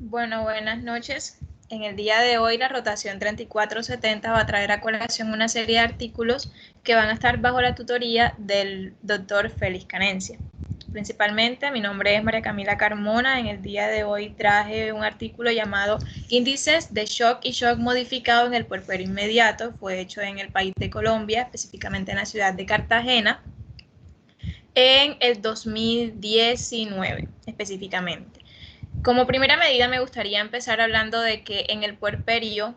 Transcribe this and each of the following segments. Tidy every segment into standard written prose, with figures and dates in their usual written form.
Bueno, buenas noches. En el día de hoy la rotación 3470 va a traer a colación una serie de artículos que van a estar bajo la tutoría del doctor Félix Canencia. Principalmente, mi nombre es María Camila Carmona. En el día de hoy traje un artículo llamado Índices de shock y shock modificado en el puerperio inmediato. Fue hecho en el país de Colombia, específicamente en la ciudad de Cartagena, en el 2019 específicamente. Como primera medida me gustaría empezar hablando de que en el puerperio,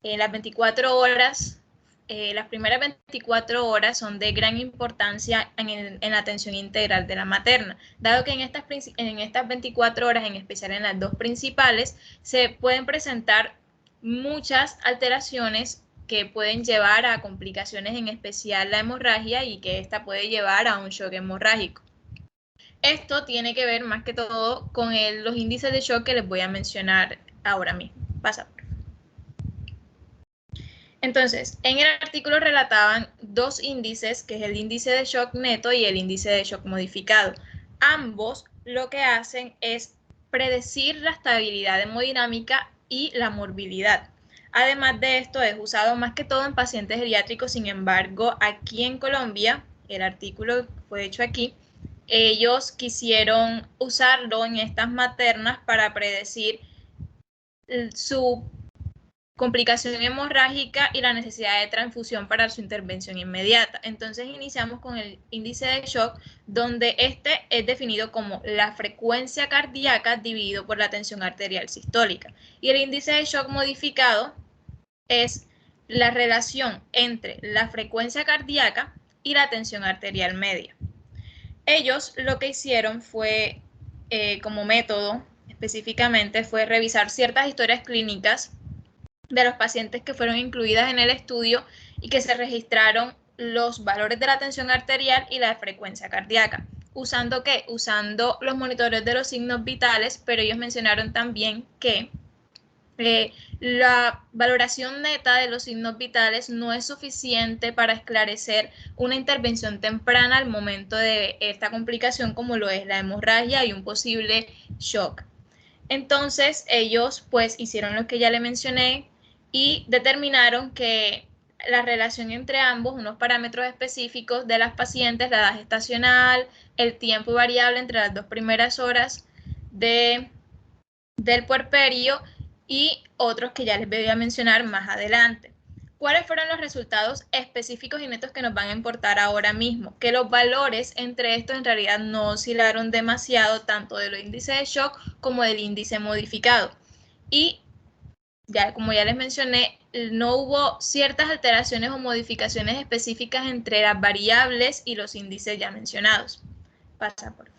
las 24 horas, las primeras 24 horas son de gran importancia en la atención integral de la materna, dado que en estas 24 horas, en especial en las dos principales, se pueden presentar muchas alteraciones que pueden llevar a complicaciones, en especial la hemorragia, y que esta puede llevar a un shock hemorrágico. Esto tiene que ver más que todo con los índices de shock que les voy a mencionar ahora mismo. Pasa. Entonces, en el artículo relataban dos índices, que es el índice de shock neto y el índice de shock modificado. Ambos lo que hacen es predecir la estabilidad hemodinámica y la morbilidad. Además de esto, es usado más que todo en pacientes geriátricos. Sin embargo, aquí en Colombia, el artículo fue hecho aquí, ellos quisieron usarlo en estas maternas para predecir su complicación hemorrágica y la necesidad de transfusión para su intervención inmediata. Entonces iniciamos con el índice de shock, donde este es definido como la frecuencia cardíaca dividido por la tensión arterial sistólica. Y el índice de shock modificado es la relación entre la frecuencia cardíaca y la tensión arterial media. Ellos lo que hicieron fue, como método específicamente, fue revisar ciertas historias clínicas de los pacientes que fueron incluidas en el estudio y que se registraron los valores de la tensión arterial y la frecuencia cardíaca. ¿Usando qué? Usando los monitores de los signos vitales, pero ellos mencionaron también que la valoración neta de los signos vitales no es suficiente para esclarecer una intervención temprana al momento de esta complicación, como lo es la hemorragia y un posible shock. Entonces ellos pues hicieron lo que ya le mencioné y determinaron que la relación entre ambos, unos parámetros específicos de las pacientes, la edad gestacional, el tiempo variable entre las dos primeras horas del puerperio y otros que ya les voy a mencionar más adelante. ¿Cuáles fueron los resultados específicos y netos que nos van a importar ahora mismo? Que los valores entre estos en realidad no oscilaron demasiado, tanto del índice de shock como del índice modificado. Y ya, como ya les mencioné, no hubo ciertas alteraciones o modificaciones específicas entre las variables y los índices ya mencionados. Pasa por favor.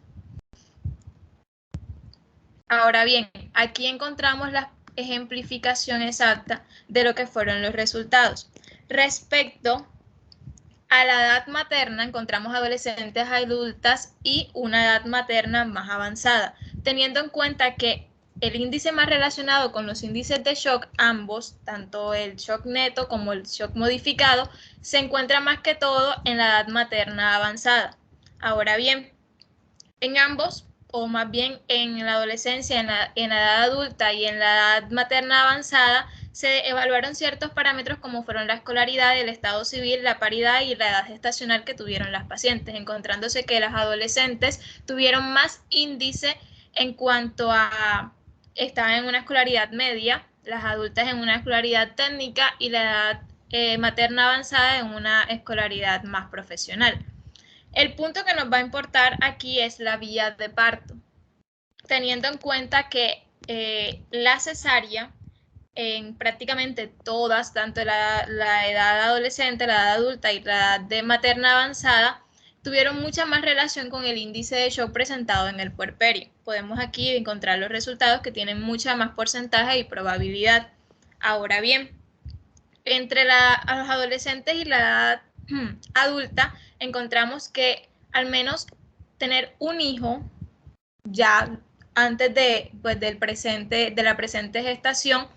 Ahora bien, aquí encontramos la ejemplificación exacta de lo que fueron los resultados. Respecto a la edad materna, encontramos adolescentes adultas y una edad materna más avanzada, teniendo en cuenta que el índice más relacionado con los índices de shock, ambos, tanto el shock neto como el shock modificado, se encuentra más que todo en la edad materna avanzada. Ahora bien, en ambos, o más bien en la adolescencia, en la edad adulta y en la edad materna avanzada, se evaluaron ciertos parámetros como fueron la escolaridad, el estado civil, la paridad y la edad gestacional que tuvieron las pacientes, encontrándose que las adolescentes tuvieron más índice en cuanto a estaban en una escolaridad media, las adultas en una escolaridad técnica y la edad materna avanzada en una escolaridad más profesional. El punto que nos va a importar aquí es la vía de parto, teniendo en cuenta que la cesárea en prácticamente todas, tanto la edad adolescente, la edad adulta y la edad de materna avanzada, tuvieron mucha más relación con el índice de shock presentado en el puerperio. Podemos aquí encontrar los resultados que tienen mucha más porcentaje y probabilidad. Ahora bien, entre los adolescentes y la edad adulta, encontramos que al menos tener un hijo ya antes de la presente gestación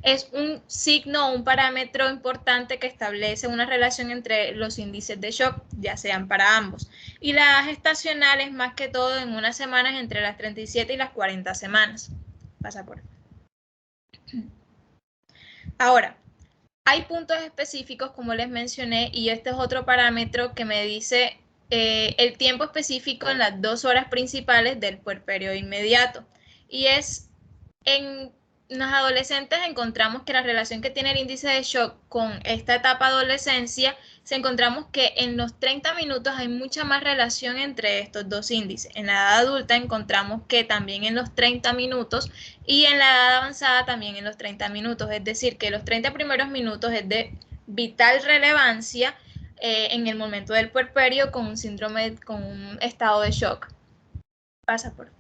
es un signo o un parámetro importante que establece una relación entre los índices de shock, ya sean para ambos. Y la gestacional es más que todo en unas semanas entre las 37 y las 40 semanas. Pasa por. Ahora, hay puntos específicos, como les mencioné, y este es otro parámetro que me dice el tiempo específico en las 2 horas principales del puerperio inmediato. Y es en los adolescentes encontramos que la relación que tiene el índice de shock con esta etapa adolescencia, se encontramos que en los 30 minutos hay mucha más relación entre estos dos índices. En la edad adulta encontramos que también en los 30 minutos y en la edad avanzada también en los 30 minutos, es decir, que los 30 primeros minutos es de vital relevancia en el momento del puerperio con un síndrome, con un estado de shock. Pasa por.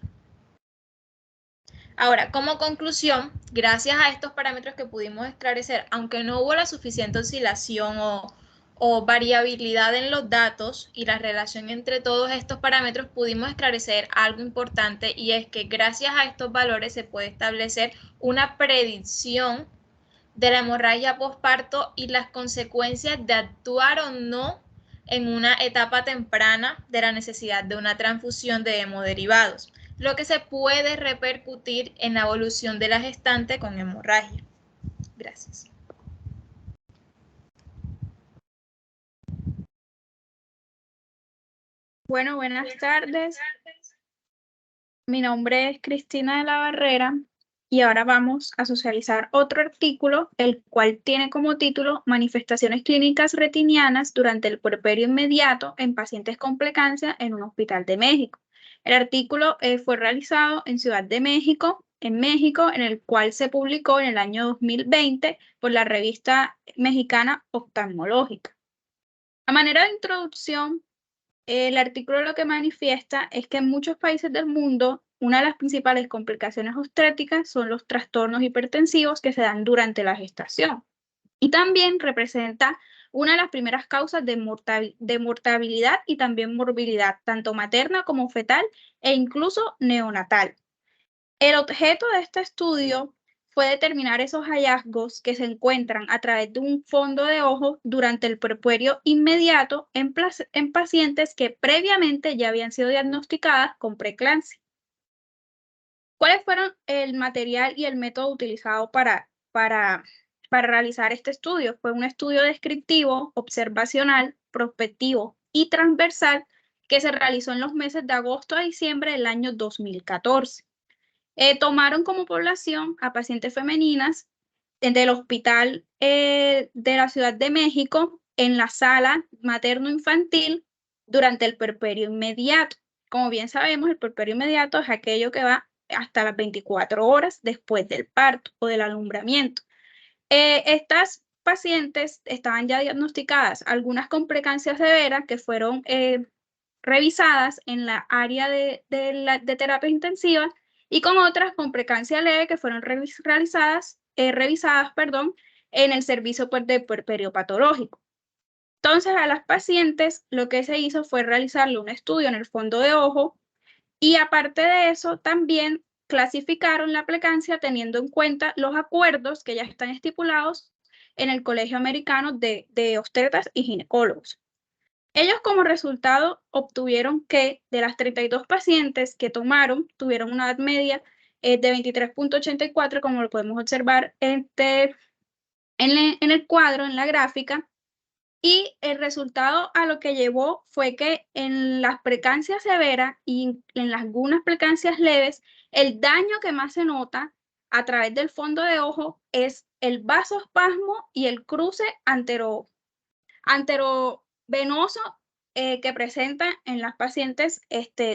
Ahora, como conclusión, gracias a estos parámetros que pudimos esclarecer, aunque no hubo la suficiente oscilación o variabilidad en los datos y la relación entre todos estos parámetros, pudimos esclarecer algo importante, y es que gracias a estos valores se puede establecer una predicción de la hemorragia posparto y las consecuencias de actuar o no en una etapa temprana de la necesidad de una transfusión de hemoderivados, lo que se puede repercutir en la evolución de la gestante con hemorragia. Gracias. Bueno, buenas tardes. Mi nombre es Cristina de la Barrera y ahora vamos a socializar otro artículo, el cual tiene como título Manifestaciones clínicas retinianas durante el puerperio inmediato en pacientes con preeclampsia en un hospital de México. El artículo fue realizado en Ciudad de México, en el cual se publicó en el año 2020 por la revista mexicana Oftalmológica. A manera de introducción, el artículo lo que manifiesta es que en muchos países del mundo, una de las principales complicaciones obstétricas son los trastornos hipertensivos que se dan durante la gestación. Y también representa una de las primeras causas de mortalidad y también morbilidad, tanto materna como fetal e incluso neonatal. El objeto de este estudio fue determinar esos hallazgos que se encuentran a través de un fondo de ojo durante el puerperio inmediato en pacientes que previamente ya habían sido diagnosticadas con preeclampsia. ¿Cuáles fueron el material y el método utilizado para realizar este estudio? Fue un estudio descriptivo, observacional, prospectivo y transversal que se realizó en los meses de agosto a diciembre del año 2014. Tomaron como población a pacientes femeninas del Hospital de la Ciudad de México en la sala materno-infantil durante el puerperio inmediato. Como bien sabemos, el puerperio inmediato es aquello que va hasta las 24 horas después del parto o del alumbramiento. Estas pacientes estaban ya diagnosticadas, algunas con preeclampsia severa que fueron revisadas en la área de terapia intensiva y con otras con preeclampsia leve que fueron revisadas en el servicio de puerperio patológico. Entonces, a las pacientes lo que se hizo fue realizarle un estudio en el fondo de ojo y aparte de eso también clasificaron la preeclampsia teniendo en cuenta los acuerdos que ya están estipulados en el Colegio Americano de Obstetras y Ginecólogos. Ellos como resultado obtuvieron que de las 32 pacientes que tomaron, tuvieron una edad media de 23.84, como lo podemos observar en el cuadro, en la gráfica, y el resultado a lo que llevó fue que en las preeclampsias severas y en algunas preeclampsias leves, el daño que más se nota a través del fondo de ojo es el vasoespasmo y el cruce anterovenoso que presentan en las pacientes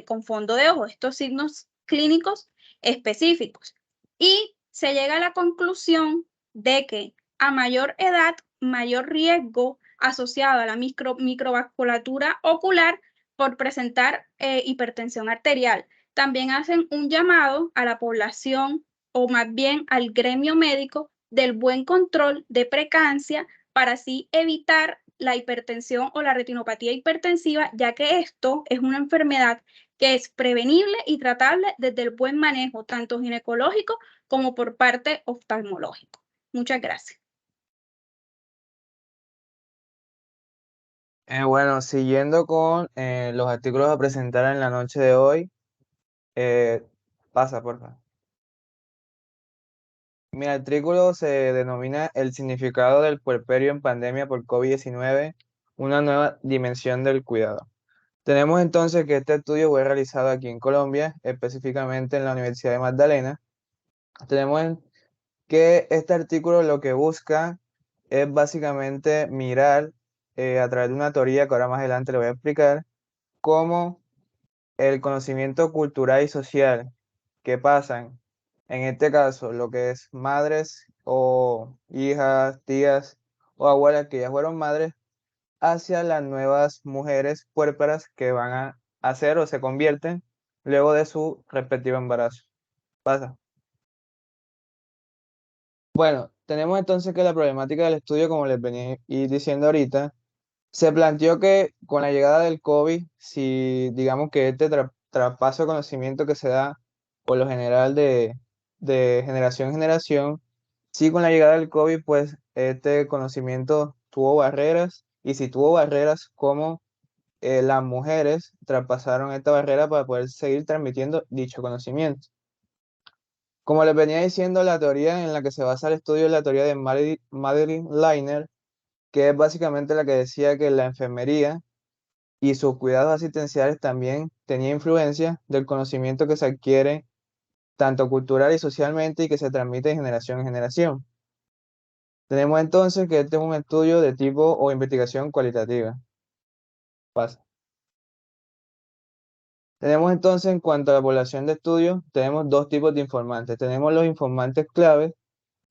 con fondo de ojo, estos signos clínicos específicos. Y se llega a la conclusión de que a mayor edad, mayor riesgo asociado a la microvasculatura ocular por presentar hipertensión arterial. También hacen un llamado a la población o más bien al gremio médico del buen control de preeclampsia para así evitar la hipertensión o la retinopatía hipertensiva, ya que esto es una enfermedad que es prevenible y tratable desde el buen manejo, tanto ginecológico como por parte oftalmológico. Muchas gracias. Bueno, siguiendo con los artículos a presentar en la noche de hoy, pasa, por favor. Mi artículo se denomina El significado del puerperio en pandemia por COVID-19, una nueva dimensión del cuidado. Tenemos entonces que este estudio fue realizado aquí en Colombia, específicamente en la Universidad de Magdalena. Tenemos que este artículo lo que busca es básicamente mirar a través de una teoría que ahora más adelante le voy a explicar, cómo el conocimiento cultural y social que pasan, en este caso, lo que es madres o hijas, tías o abuelas que ya fueron madres, hacia las nuevas mujeres puérperas que van a hacer o se convierten luego de su respectivo embarazo. Pasa. Bueno, tenemos entonces que la problemática del estudio, como les venía diciendo ahorita, se planteó que con la llegada del COVID, si digamos que este traspaso de conocimiento que se da por lo general de generación en generación, si con la llegada del COVID, pues este conocimiento tuvo barreras, y si tuvo barreras, ¿cómo las mujeres traspasaron esta barrera para poder seguir transmitiendo dicho conocimiento? Como les venía diciendo, la teoría en la que se basa el estudio es la teoría de Madeline Liner, que es básicamente la que decía que la enfermería y sus cuidados asistenciales también tenía influencia del conocimiento que se adquiere tanto cultural y socialmente y que se transmite de generación en generación. Tenemos entonces que este es un estudio de tipo o investigación cualitativa. Pasa. Tenemos entonces en cuanto a la población de estudio, tenemos dos tipos de informantes. Tenemos los informantes claves,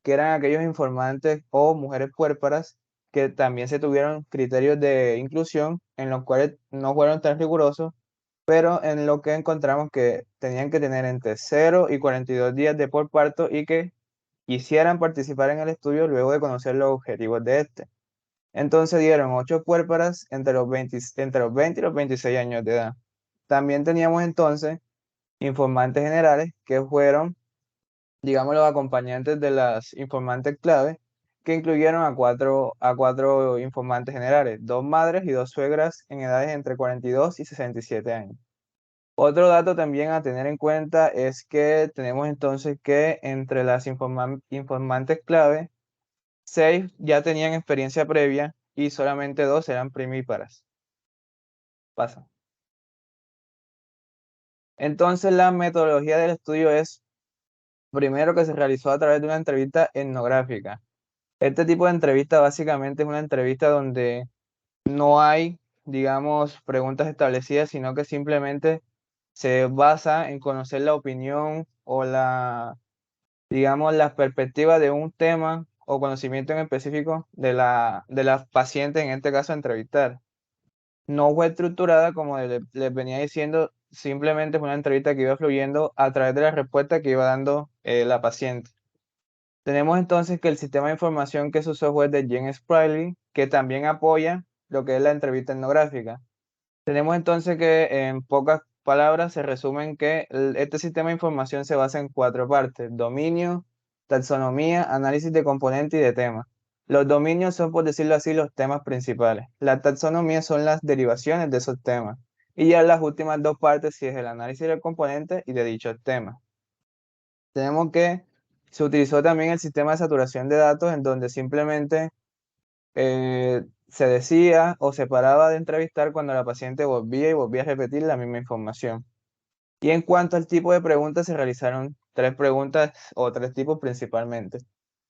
que eran aquellos informantes o mujeres puérperas que también se tuvieron criterios de inclusión en los cuales no fueron tan rigurosos, pero en lo que encontramos que tenían que tener entre 0 y 42 días de por parto y que quisieran participar en el estudio luego de conocer los objetivos de este. Entonces dieron 8 puérperas entre los 20 y los 26 años de edad. También teníamos entonces informantes generales que fueron, digamos, los acompañantes de las informantes clave, que incluyeron a cuatro informantes generales, 2 madres y 2 suegras en edades entre 42 y 67 años. Otro dato también a tener en cuenta es que tenemos entonces que entre las informantes clave, 6 ya tenían experiencia previa y solamente 2 eran primíparas. Pasa. Entonces la metodología del estudio es, primero, que se realizó a través de una entrevista etnográfica. Este tipo de entrevista básicamente es una entrevista donde no hay, digamos, preguntas establecidas, sino que simplemente se basa en conocer la opinión o digamos, las perspectivas de un tema o conocimiento en específico de la paciente, en este caso, a entrevistar. No fue estructurada, como les venía diciendo, simplemente fue una entrevista que iba fluyendo a través de la respuesta que iba dando la paciente. Tenemos entonces que el sistema de información que se usó fue de James Spriley, que también apoya lo que es la entrevista etnográfica. Tenemos entonces que, en pocas palabras, se resumen que este sistema de información se basa en 4 partes: dominio, taxonomía, análisis de componentes y de temas. Los dominios son, por decirlo así, los temas principales. La taxonomía son las derivaciones de esos temas. Y ya las últimas 2 partes sí es el análisis de componentes y de dichos temas. Tenemos que se utilizó también el sistema de saturación de datos, en donde simplemente se decía o se paraba de entrevistar cuando la paciente volvía y volvía a repetir la misma información. Y en cuanto al tipo de preguntas, se realizaron 3 preguntas o 3 tipos principalmente.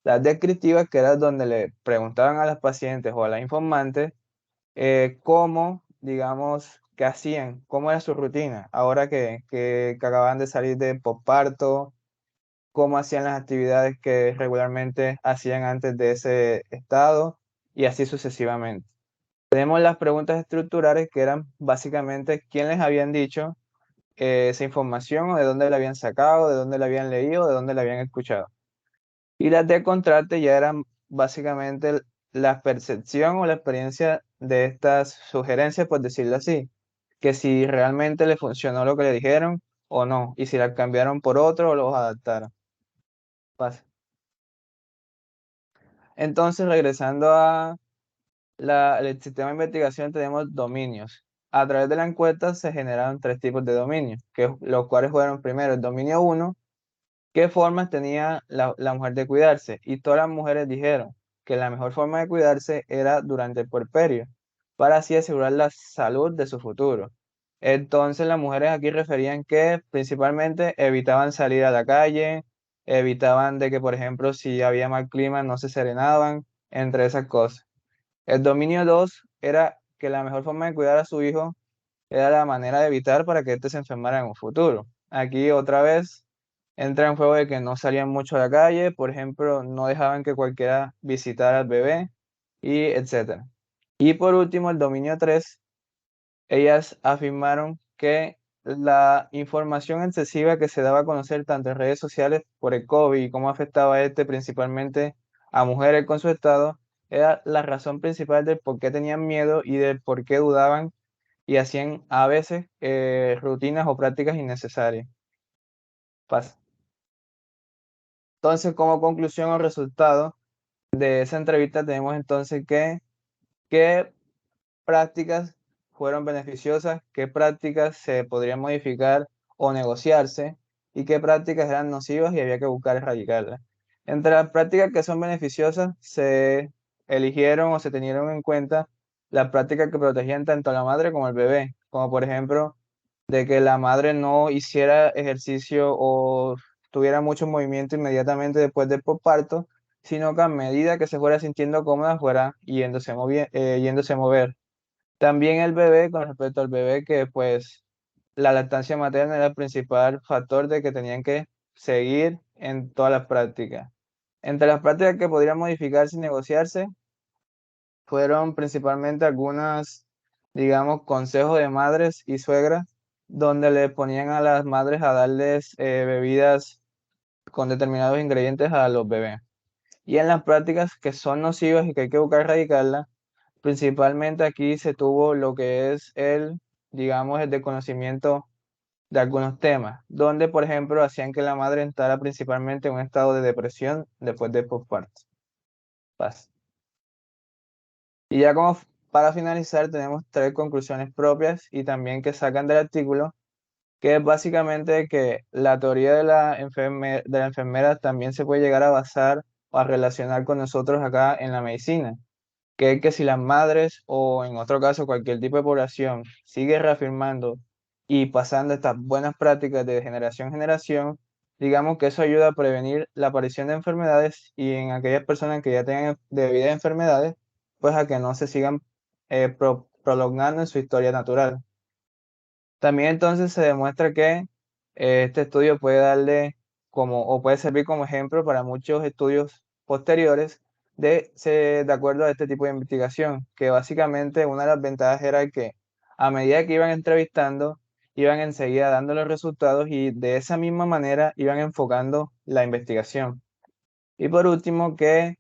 Las descriptivas, que era donde le preguntaban a las pacientes o a las informantes cómo, digamos, qué hacían, cómo era su rutina, ahora que acababan de salir de posparto, cómo hacían las actividades que regularmente hacían antes de ese estado, y así sucesivamente. Tenemos las preguntas estructurales, que eran básicamente quién les habían dicho esa información, o de dónde la habían sacado, de dónde la habían leído, de dónde la habían escuchado. Y las de contraste ya eran básicamente la percepción o la experiencia de estas sugerencias, por decirlo así, que si realmente le funcionó lo que le dijeron o no, y si la cambiaron por otro o los adaptaron. Pasa. Entonces, regresando a el sistema de investigación, tenemos dominios. A través de la encuesta se generaron 3 tipos de dominios, los cuales fueron primero el dominio 1, ¿qué formas tenía la mujer de cuidarse? Y todas las mujeres dijeron que la mejor forma de cuidarse era durante el puerperio, para así asegurar la salud de su futuro. Entonces las mujeres aquí referían que principalmente evitaban salir a la calle, evitaban de que, por ejemplo, si había mal clima, no se serenaban, entre esas cosas. El dominio 2 era que la mejor forma de cuidar a su hijo era la manera de evitar para que éste se enfermara en un futuro. Aquí otra vez entra en juego de que no salían mucho a la calle, por ejemplo, no dejaban que cualquiera visitara al bebé, y etcétera. Y por último, el dominio 3, ellas afirmaron que la información excesiva que se daba a conocer tanto en redes sociales por el COVID y cómo afectaba a este principalmente a mujeres con su estado, era la razón principal del por qué tenían miedo y del por qué dudaban y hacían a veces rutinas o prácticas innecesarias. Pasa. Entonces, como conclusión o resultado de esa entrevista, tenemos entonces que qué prácticas fueron beneficiosas, qué prácticas se podrían modificar o negociarse y qué prácticas eran nocivas y había que buscar erradicarlas. Entre las prácticas que son beneficiosas se eligieron o se tenieron en cuenta las prácticas que protegían tanto a la madre como al bebé, como por ejemplo de que la madre no hiciera ejercicio o tuviera mucho movimiento inmediatamente después del posparto, sino que a medida que se fuera sintiendo cómoda fuera yéndose a mover. También el bebé, con respecto al bebé, que pues la lactancia materna era el principal factor de que tenían que seguir en todas las prácticas. Entre las prácticas que podrían modificarse y negociarse fueron principalmente algunas, digamos, consejos de madres y suegras, donde le ponían a las madres a darles bebidas con determinados ingredientes a los bebés. Y en las prácticas que son nocivas y que hay que buscar erradicarlas, principalmente aquí se tuvo lo que es digamos, el desconocimiento de algunos temas, donde, por ejemplo, hacían que la madre entrara principalmente en un estado de depresión después del posparto. Paz. Y ya como para finalizar, tenemos 3 conclusiones propias y también que sacan del artículo, que es básicamente que la teoría de la enfermera también se puede llegar a basar o a relacionar con nosotros acá en la medicina, que es que si las madres o en otro caso cualquier tipo de población sigue reafirmando y pasando estas buenas prácticas de generación en generación, digamos que eso ayuda a prevenir la aparición de enfermedades y en aquellas personas que ya tengan debidas enfermedades, pues a que no se sigan prolongando en su historia natural. También entonces se demuestra que este estudio puede darle o puede servir como ejemplo para muchos estudios posteriores de acuerdo a este tipo de investigación, que básicamente una de las ventajas era que a medida que iban entrevistando, iban enseguida dando los resultados y de esa misma manera iban enfocando la investigación. Y por último, que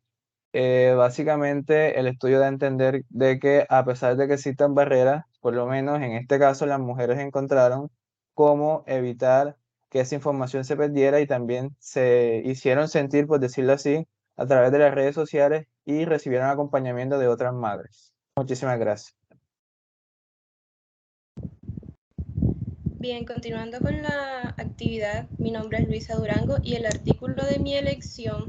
básicamente el estudio da a entender de que a pesar de que existan barreras, por lo menos en este caso las mujeres encontraron cómo evitar que esa información se perdiera y también se hicieron sentir, por decirlo así, a través de las redes sociales y recibieron acompañamiento de otras madres. Muchísimas gracias. Bien, continuando con la actividad, mi nombre es Luisa Durango y el artículo de mi elección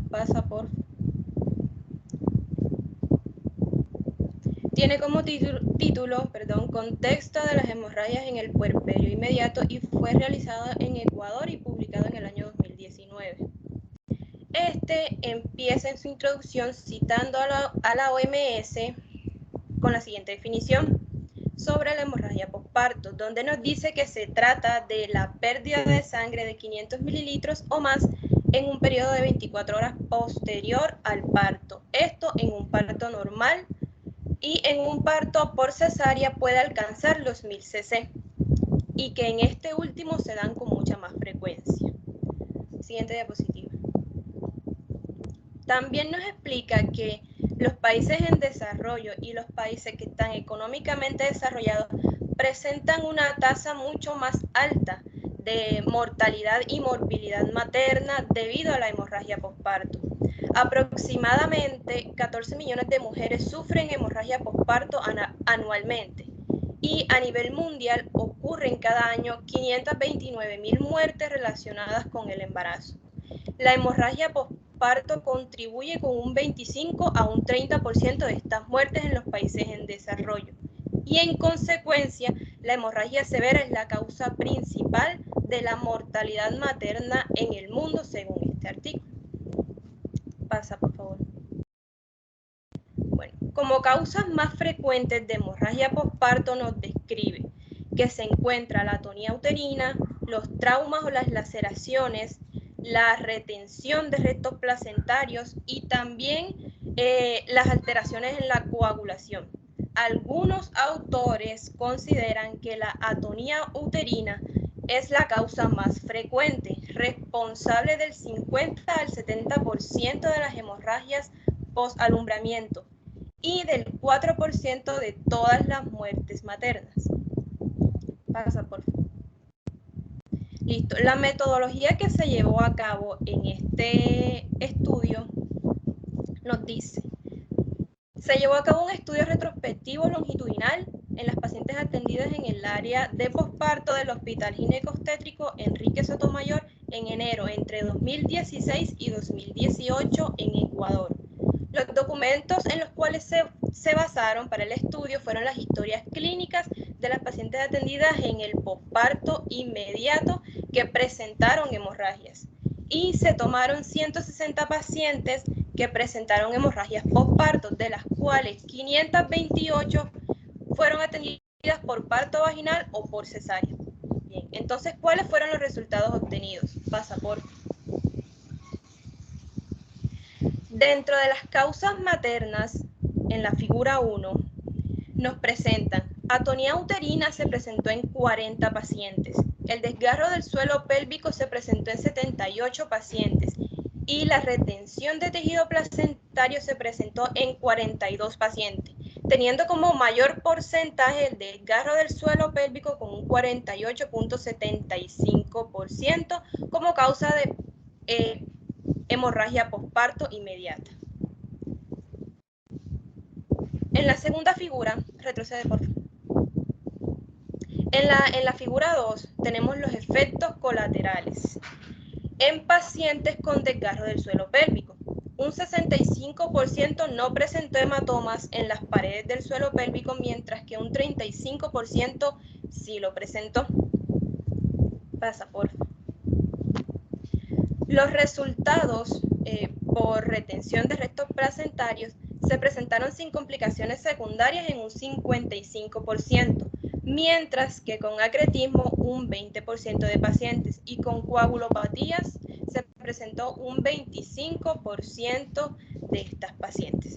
tiene como título, Contexto de las hemorragias en el puerperio inmediato y fue realizado en Ecuador y publicado en el año 2019. Este empieza en su introducción citando a la OMS con la siguiente definición sobre la hemorragia posparto, donde nos dice que se trata de la pérdida de sangre de 500 mililitros o más en un periodo de 24 horas posterior al parto. Esto en un parto normal y en un parto por cesárea puede alcanzar los 1000 cc y que en este último se dan con mucha más frecuencia. Siguiente diapositiva. También nos explica que los países en desarrollo y los países que están económicamente desarrollados presentan una tasa mucho más alta de mortalidad y morbilidad materna debido a la hemorragia posparto. Aproximadamente 14 millones de mujeres sufren hemorragia posparto anualmente y a nivel mundial ocurren cada año 529.000 muertes relacionadas con el embarazo. La hemorragia posparto contribuye con un 25 a un 30% de estas muertes en los países en desarrollo. Y en consecuencia, la hemorragia severa es la causa principal de la mortalidad materna en el mundo, según este artículo. Pasa, por favor. Bueno, como causas más frecuentes de hemorragia posparto nos describe que se encuentra la atonía uterina, los traumas o las laceraciones, la retención de restos placentarios y también las alteraciones en la coagulación. Algunos autores consideran que la atonía uterina es la causa más frecuente, responsable del 50 al 70% de las hemorragias post-alumbramiento y del 4% de todas las muertes maternas. Pasa, por favor. Listo. La metodología que se llevó a cabo en este estudio nos dice: se llevó a cabo un estudio retrospectivo longitudinal en las pacientes atendidas en el área de posparto del Hospital Ginecobstétrico Enrique Sotomayor en enero entre 2016 y 2018 en Ecuador. Los documentos en los cuales se basaron para el estudio fueron las historias clínicas de las pacientes atendidas en el posparto inmediato que presentaron hemorragias. Y se tomaron 160 pacientes que presentaron hemorragias posparto, de las cuales 528 fueron atendidas por parto vaginal o por cesárea. Bien, entonces, ¿cuáles fueron los resultados obtenidos? Pasa, por favor. Dentro de las causas maternas, en la figura 1, nos presentan: atonía uterina se presentó en 40 pacientes, el desgarro del suelo pélvico se presentó en 78 pacientes y la retención de tejido placentario se presentó en 42 pacientes, teniendo como mayor porcentaje el desgarro del suelo pélvico con un 48.75% como causa de hemorragia posparto inmediata. En la segunda figura, retrocede por favor. En la figura 2 tenemos los efectos colaterales en pacientes con desgarro del suelo pélvico. Un 65% no presentó hematomas en las paredes del suelo pélvico, mientras que un 35% sí lo presentó. Pasa, por favor. Los resultados por retención de restos placentarios se presentaron sin complicaciones secundarias en un 55%, mientras que con acretismo un 20% de pacientes y con coagulopatías se presentó un 25% de estas pacientes.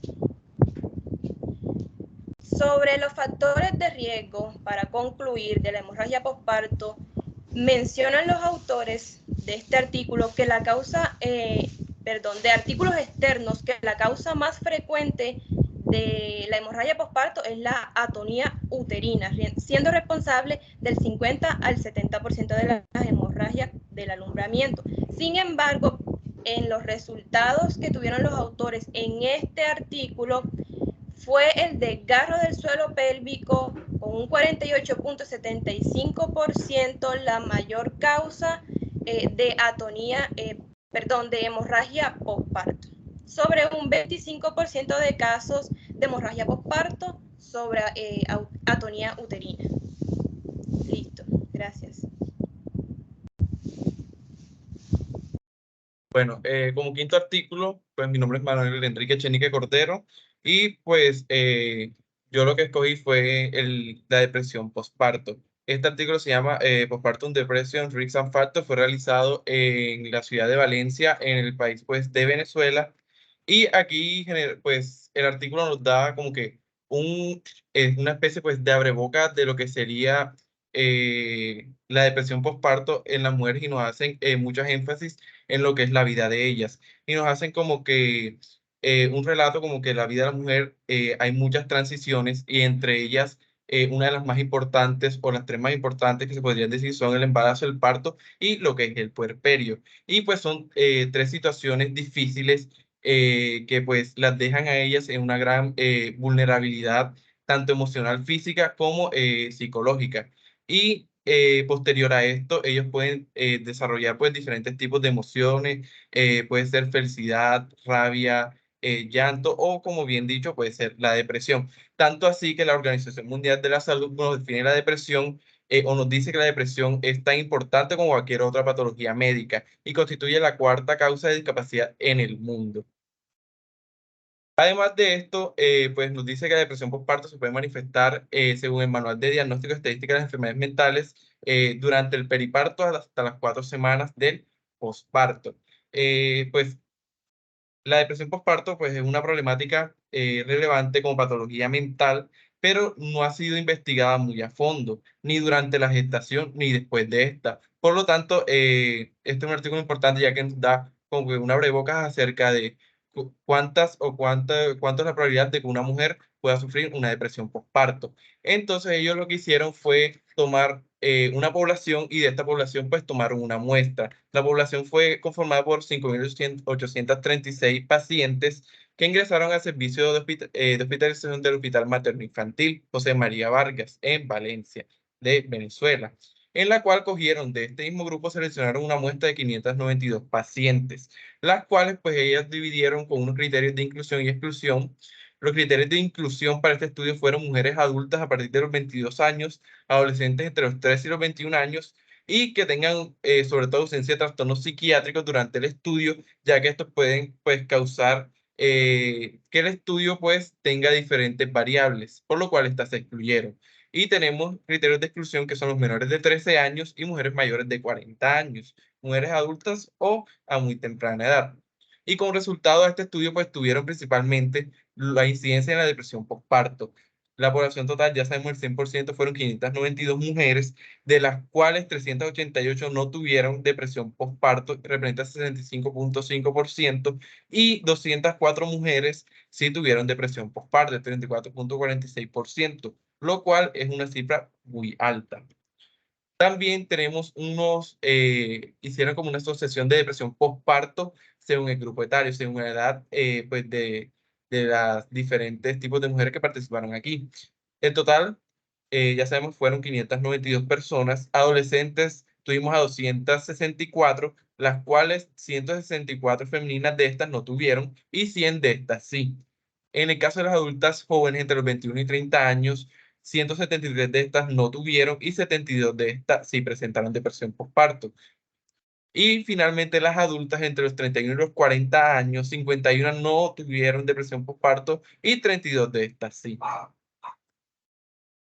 Sobre los factores de riesgo, para concluir, de la hemorragia posparto, mencionan los autores de este artículo que la causa, de artículos externos, que la causa más frecuente de la hemorragia posparto es la atonía uterina, siendo responsable del 50 al 70% de las hemorragias del alumbramiento. Sin embargo, en los resultados que tuvieron los autores en este artículo, fue el desgarro del suelo pélvico con un 48.75% la mayor causa de atonía, de hemorragia posparto, sobre un 25% de casos de hemorragia posparto sobre atonía uterina. Listo, gracias. Bueno, como quinto artículo, pues mi nombre es Manuel Enrique Echenique Cordero y pues yo lo que escogí fue la depresión postparto. Este artículo se llama Postpartum Depression, Risks and Factors, fue realizado en la ciudad de Valencia, en el país pues de Venezuela, y aquí pues el artículo nos da como que una especie pues de abreboca de lo que sería la depresión postparto en las mujeres, y nos hacen muchas énfasis en lo que es la vida de ellas. Y nos hacen como que un relato como que la vida de la mujer hay muchas transiciones, y entre ellas una de las más importantes o las tres más importantes que se podrían decir son el embarazo, el parto y lo que es el puerperio. Y pues son tres situaciones difíciles que pues las dejan a ellas en una gran vulnerabilidad, tanto emocional, física como psicológica. Y posterior a esto, ellos pueden desarrollar pues diferentes tipos de emociones, puede ser felicidad, rabia, llanto o, como bien dicho, puede ser la depresión. Tanto así que la Organización Mundial de la Salud nos define la depresión o nos dice que la depresión es tan importante como cualquier otra patología médica y constituye la cuarta causa de discapacidad en el mundo. Además de esto, pues nos dice que la depresión postparto se puede manifestar, según el Manual de Diagnóstico y Estadística de las Enfermedades Mentales, durante el periparto hasta las 4 semanas del posparto. Pues la depresión postparto pues, es una problemática relevante como patología mental, pero no ha sido investigada muy a fondo, ni durante la gestación ni después de esta. Por lo tanto, este es un artículo importante ya que nos da como que una abrebocas acerca de cuánto es la probabilidad de que una mujer pueda sufrir una depresión postparto. Entonces ellos lo que hicieron fue tomar una población y de esta población pues tomaron una muestra. La población fue conformada por 5.836 pacientes que ingresaron al servicio de hospitalización del Hospital Materno Infantil José María Vargas en Valencia, de Venezuela, en la cual cogieron de este mismo grupo, seleccionaron una muestra de 592 pacientes, las cuales pues ellas dividieron con unos criterios de inclusión y exclusión. Los criterios de inclusión para este estudio fueron mujeres adultas a partir de los 22 años, adolescentes entre los 13 y los 21 años, y que tengan sobre todo ausencia de trastornos psiquiátricos durante el estudio, ya que estos pueden pues causar que el estudio pues tenga diferentes variables, por lo cual estas se excluyeron. Y tenemos criterios de exclusión que son los menores de 13 años y mujeres mayores de 40 años, mujeres adultas o a muy temprana edad. Y como resultado de este estudio pues tuvieron principalmente la incidencia en la depresión postparto. La población total, ya sabemos el 100%, fueron 592 mujeres, de las cuales 388 no tuvieron depresión postparto, representa 65.5%, y 204 mujeres sí tuvieron depresión postparto, el 34.46%, lo cual es una cifra muy alta. También tenemos hicieron como una asociación de depresión postparto según el grupo etario, según la edad pues de las diferentes tipos de mujeres que participaron aquí. En total, ya sabemos, fueron 592 personas. Adolescentes tuvimos a 264, las cuales 164 femeninas de estas no tuvieron y 100 de estas sí. En el caso de las adultas jóvenes entre los 21 y 30 años, 173 de estas no tuvieron y 72 de estas sí presentaron depresión postparto. Y finalmente las adultas entre los 31 y los 40 años, 51 no tuvieron depresión postparto y 32 de estas sí.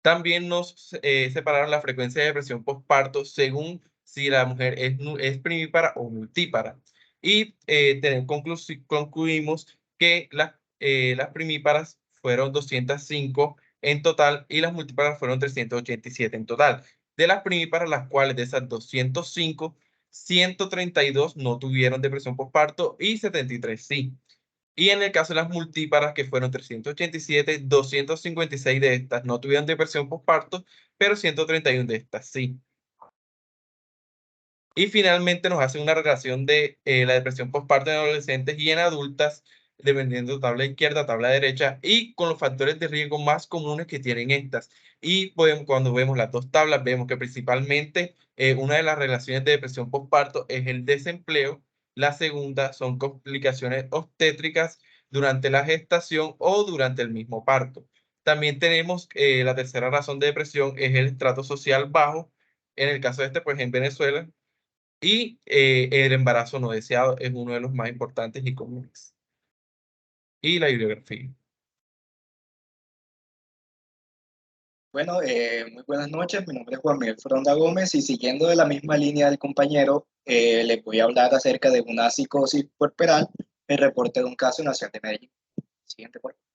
También nos separaron la frecuencia de depresión postparto según si la mujer es primípara o multípara. Y concluimos que las primíparas fueron 205 en total y las multíparas fueron 387 en total. De las primíparas, las cuales de esas 205, 132 no tuvieron depresión postparto y 73 sí. Y en el caso de las multíparas, que fueron 387, 256 de estas no tuvieron depresión postparto, pero 131 de estas sí. Y finalmente nos hace una relación de la depresión postparto en adolescentes y en adultas, dependiendo de tabla izquierda, tabla derecha, y con los factores de riesgo más comunes que tienen estas. Y cuando vemos las dos tablas, vemos que principalmente una de las relaciones de depresión postparto es el desempleo. La segunda son complicaciones obstétricas durante la gestación o durante el mismo parto. También tenemos la tercera razón de depresión es el estrato social bajo. En el caso de este, pues en Venezuela, y el embarazo no deseado es uno de los más importantes y comunes. Y la bibliografía. Bueno, muy buenas noches. Mi nombre es Juan Miguel Fronda Gómez y siguiendo de la misma línea del compañero, les voy a hablar acerca de una psicosis puerperal, el reporte de un caso en la ciudad de Medellín. Siguiente, por favor.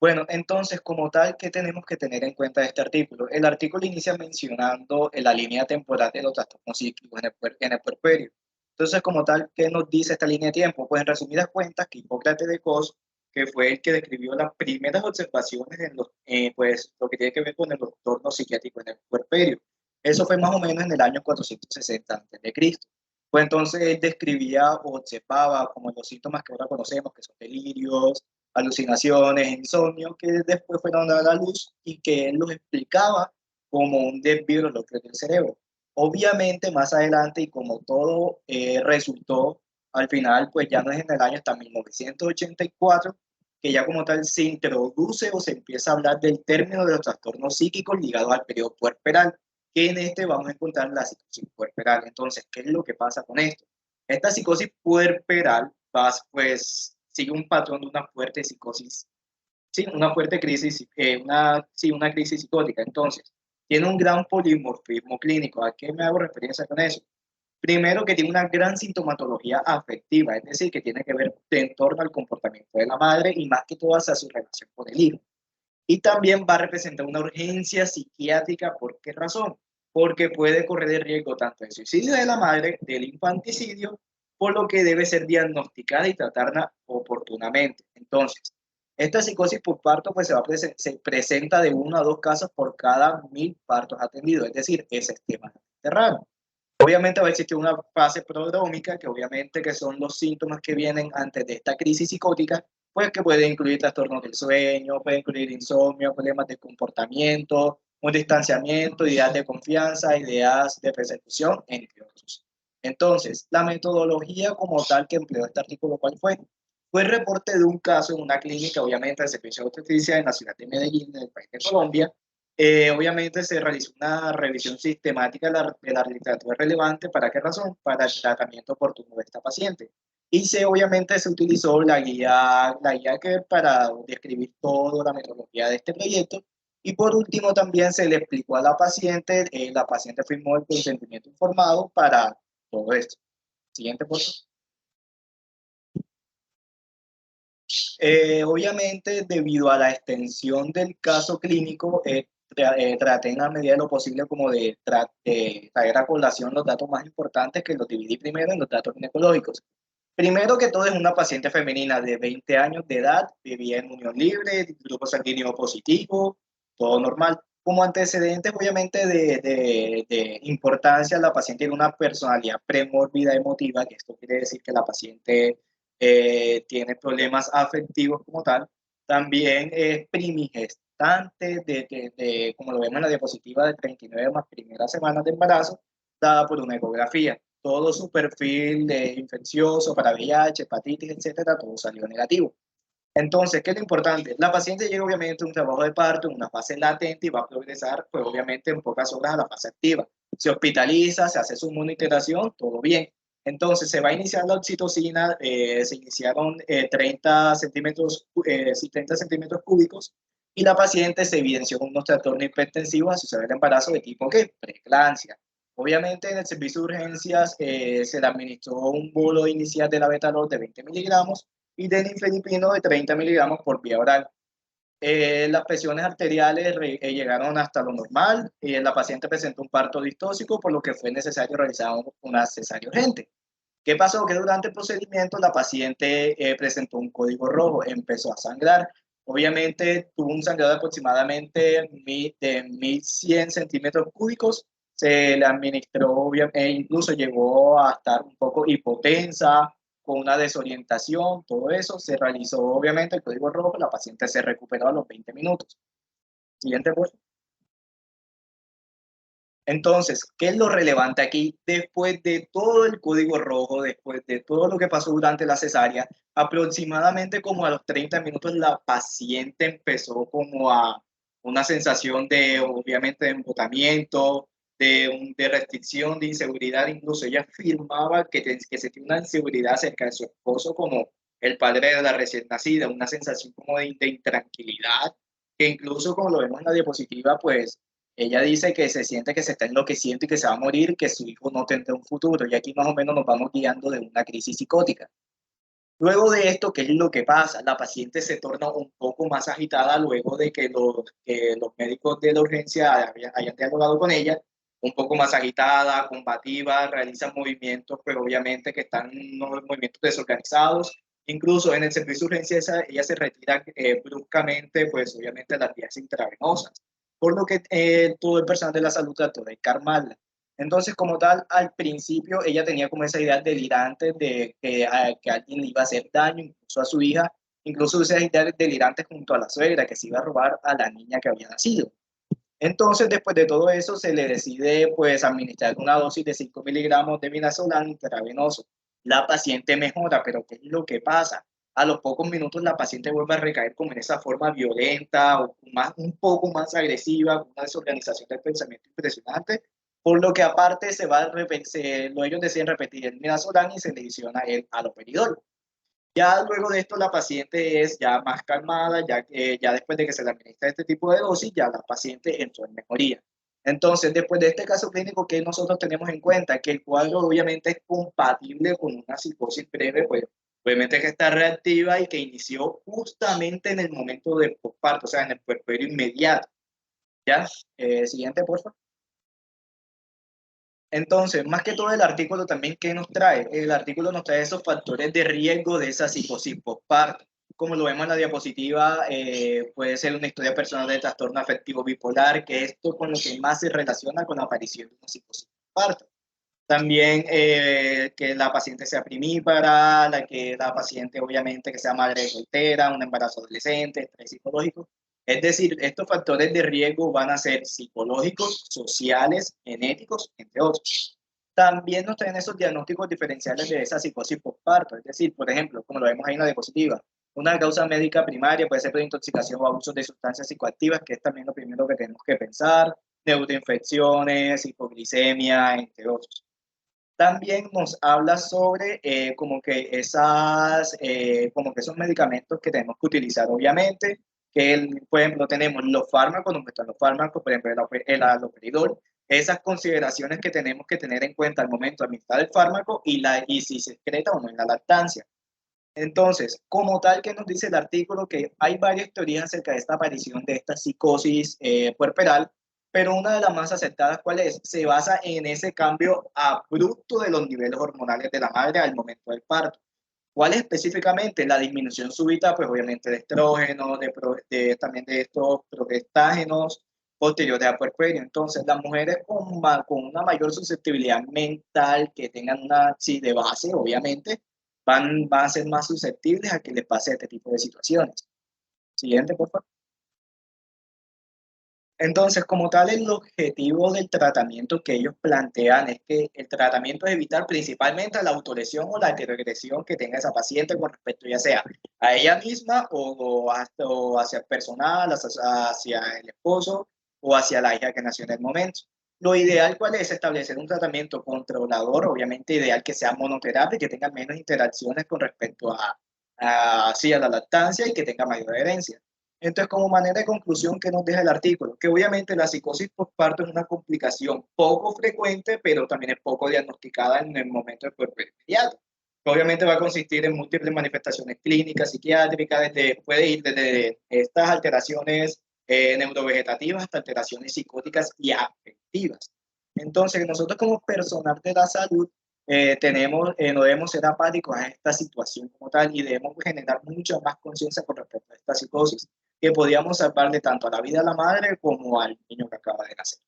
Bueno, entonces, como tal, ¿qué tenemos que tener en cuenta de este artículo? El artículo inicia mencionando la línea temporal de los trastornos psíquicos en el puerperio. Entonces, como tal, ¿qué nos dice esta línea de tiempo? Pues en resumidas cuentas, que Hipócrates de Cos, que fue el que describió las primeras observaciones en pues, lo que tiene que ver con el trastorno psiquiátrico en el puerperio. Eso fue más o menos en el año 460 a.C. Pues entonces él describía o observaba como los síntomas que ahora conocemos, que son delirios, alucinaciones, insomnio, que después fueron a la luz y que él los explicaba como un desvío de los núcleos del cerebro. Obviamente, más adelante, y como todo resultó, al final, pues ya no es en el año hasta 1984, que ya como tal se introduce o se empieza a hablar del término de los trastornos psíquicos ligados al periodo puerperal, que en este vamos a encontrar la psicosis puerperal. Entonces, ¿qué es lo que pasa con esto? Esta psicosis puerperal, pues, sigue un patrón de una fuerte psicosis, sí, una fuerte crisis, una crisis psicótica. Entonces, tiene un gran polimorfismo clínico. ¿A qué me hago referencia con eso? Primero, que tiene una gran sintomatología afectiva, es decir, que tiene que ver en torno al comportamiento de la madre y más que todo hacia su relación con el hijo. Y también va a representar una urgencia psiquiátrica. ¿Por qué razón? Porque puede correr el riesgo tanto del suicidio de la madre, del infanticidio, por lo que debe ser diagnosticada y tratada oportunamente. Entonces, esta psicosis por parto pues se presenta de 1 a 2 casos por cada 1000 partos atendidos, es decir, es extremadamente raro. Obviamente va a existir una fase prodrómica, que obviamente que son los síntomas que vienen antes de esta crisis psicótica, pues que puede incluir trastornos del sueño, puede incluir insomnio, problemas de comportamiento, un distanciamiento, ideas de confianza, ideas de persecución, entre otros. Entonces, la metodología como tal que empleó este artículo, ¿cuál fue? Fue el reporte de un caso en una clínica, obviamente, del Servicio de Justicia en la ciudad de Medellín, en el país de Colombia. Obviamente se realizó una revisión sistemática de la literatura relevante. ¿Para qué razón? Para el tratamiento oportuno de esta paciente. Y obviamente se utilizó la guía que para describir toda la metodología de este proyecto. Y por último también se le explicó a la paciente firmó el consentimiento informado para todo esto. Siguiente, por favor. Obviamente, debido a la extensión del caso clínico, traté en la medida de lo posible como de traer a colación los datos más importantes, que los dividí primero en los datos ginecológicos. Primero que todo, es una paciente femenina de 20 años de edad, vivía en unión libre, grupo sanguíneo positivo, todo normal. Como antecedentes, obviamente, de importancia, la paciente tiene una personalidad premórbida emotiva, que esto quiere decir que la paciente tiene problemas afectivos como tal. También es primigestante, como lo vemos en la diapositiva, de 39 más primeras semanas de embarazo, dada por una ecografía. Todo su perfil infeccioso para VIH, hepatitis, etcétera, todo salió negativo. Entonces, ¿qué es lo importante? La paciente llega obviamente a un trabajo de parto en una fase latente y va a progresar, pues obviamente en pocas horas a la fase activa. Se hospitaliza, se hace su monitorización, todo bien. Entonces, se va a iniciar la oxitocina, se iniciaron 30 centímetros cúbicos y la paciente se evidenció con unos trastornos hipertensivos asociados al embarazo de tipo ¿qué? Preeclampsia. Obviamente en el servicio de urgencias se le administró un bolo inicial de la betalol de 20 miligramos y del nifedipino de 30 miligramos por vía oral. Las presiones arteriales llegaron hasta lo normal. La paciente presentó un parto distóxico, por lo que fue necesario realizar una cesárea urgente. ¿Qué pasó? Que durante el procedimiento la paciente presentó un código rojo, empezó a sangrar. Obviamente tuvo un sangrado de aproximadamente de 1100 centímetros cúbicos. Se le administró, incluso llegó a estar un poco hipotensa, con una desorientación, todo eso. Se realizó obviamente el código rojo, la paciente se recuperó a los 20 minutos. Siguiente, pues. Entonces, ¿qué es lo relevante aquí? Después de todo el código rojo, después de todo lo que pasó durante la cesárea, aproximadamente como a los 30 minutos la paciente empezó como a una sensación de, obviamente, de embotamiento, de restricción, de inseguridad. Incluso ella afirmaba que sentía una inseguridad acerca de su esposo como el padre de la recién nacida, una sensación como de intranquilidad, que incluso como lo vemos en la diapositiva, pues ella dice que se siente que se está enloqueciendo y que se va a morir, que su hijo no tendrá un futuro. Y aquí más o menos nos vamos guiando de una crisis psicótica. Luego de esto, ¿qué es lo que pasa? La paciente se torna un poco más agitada luego de que los médicos de la urgencia hayan dialogado con ella, un poco más agitada, combativa, realiza movimientos, pero obviamente que están movimientos desorganizados. Incluso en el servicio de urgencia ella se retira bruscamente, pues obviamente las vías intravenosas, por lo que todo el personal de la salud trató de calmarla. Entonces, como tal, al principio ella tenía como esa idea delirante de que alguien le iba a hacer daño, incluso a su hija, incluso esa idea delirante junto a la suegra, que se iba a robar a la niña que había nacido. Entonces, después de todo eso, se le decide pues administrar una dosis de 5 miligramos de midazolam intravenoso. La paciente mejora, pero ¿qué es lo que pasa? A los pocos minutos la paciente vuelve a recaer como en esa forma violenta o un poco más agresiva, con una desorganización del pensamiento impresionante, por lo que aparte ellos deciden repetir el midazolam y se le adiciona el haloperidol. Ya luego de esto la paciente es ya más calmada, ya después de que se le administra este tipo de dosis, ya la paciente entró en mejoría. Entonces, después de este caso clínico, ¿qué nosotros tenemos en cuenta? Que el cuadro obviamente es compatible con una psicosis breve, pues obviamente que está reactiva y que inició justamente en el momento del posparto, o sea, en el puerperio inmediato. ¿Ya? Siguiente, por favor. Entonces, más que todo el artículo también, ¿qué nos trae? El artículo nos trae esos factores de riesgo de esa psicosis postparto. Como lo vemos en la diapositiva, puede ser una historia personal de trastorno afectivo bipolar, que esto con lo que más se relaciona con la aparición de una psicosis postparto. También que la paciente sea primípara, que la paciente obviamente que sea madre soltera, un embarazo adolescente, estrés psicológico. Es decir, estos factores de riesgo van a ser psicológicos, sociales, genéticos, entre otros. También nos traen esos diagnósticos diferenciales de esa psicosis postparto. Es decir, por ejemplo, como lo vemos ahí en la diapositiva, una causa médica primaria puede ser por intoxicación o abuso de sustancias psicoactivas, que es también lo primero que tenemos que pensar, neuroinfecciones, hipoglicemia, entre otros. También nos habla sobre como que esos medicamentos que tenemos que utilizar, obviamente, por ejemplo, tenemos los fármacos, donde están los fármacos, por ejemplo, el haloperidol, esas consideraciones que tenemos que tener en cuenta al momento de administrar el fármaco y si se excreta o no en la lactancia. Entonces, como tal que nos dice el artículo, que hay varias teorías acerca de esta aparición de esta psicosis puerperal, pero una de las más aceptadas, ¿cuál es? Se basa en ese cambio abrupto de los niveles hormonales de la madre al momento del parto. ¿Cuál es específicamente? La disminución súbita, pues obviamente de estrógeno, también de estos progestágenos posteriores a puerperio. Entonces, las mujeres con una mayor susceptibilidad mental, que tengan una, sí, de base, obviamente, van a ser más susceptibles a que les pase este tipo de situaciones. Siguiente, por favor. Entonces, como tal, el objetivo del tratamiento que ellos plantean es que el tratamiento es evitar principalmente la autolesión o la regresión que tenga esa paciente con respecto ya sea a ella misma o hacia el personal, hacia el esposo o hacia la hija que nació en el momento. Lo ideal, ¿cuál es? Establecer un tratamiento controlador, obviamente ideal que sea monoterapia y que tenga menos interacciones con respecto a la lactancia y que tenga mayor adherencia. Entonces, como manera de conclusión, ¿qué nos deja el artículo? Que obviamente la psicosis postparto es una complicación poco frecuente, pero también es poco diagnosticada en el momento del puerperio inmediato. Obviamente va a consistir en múltiples manifestaciones clínicas, psiquiátricas, puede ir desde estas alteraciones neurovegetativas hasta alteraciones psicóticas y afectivas. Entonces, nosotros como personal de la salud no debemos ser apáticos a esta situación como tal y debemos generar mucha más conciencia con respecto a esta psicosis, que podíamos salvarle tanto a la vida de la madre como al niño que acaba de nacer.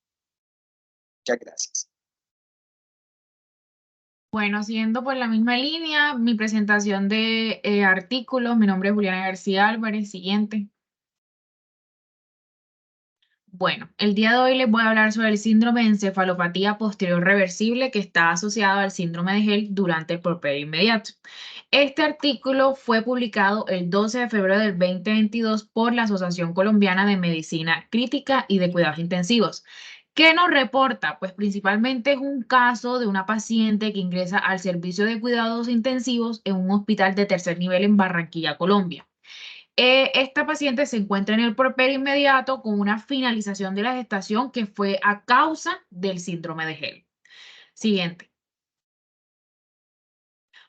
Muchas gracias. Bueno, siguiendo por la misma línea, mi presentación de artículos, mi nombre es Juliana García Álvarez, siguiente. Bueno, el día de hoy les voy a hablar sobre el síndrome de encefalopatía posterior reversible que está asociado al síndrome de Hell durante el puerperio inmediato. Este artículo fue publicado el 12 de febrero del 2022 por la Asociación Colombiana de Medicina Crítica y de Cuidados Intensivos. ¿Qué nos reporta? Pues principalmente es un caso de una paciente que ingresa al servicio de cuidados intensivos en un hospital de tercer nivel en Barranquilla, Colombia. Esta paciente se encuentra en el puerperio inmediato con una finalización de la gestación que fue a causa del síndrome de Hell. Siguiente.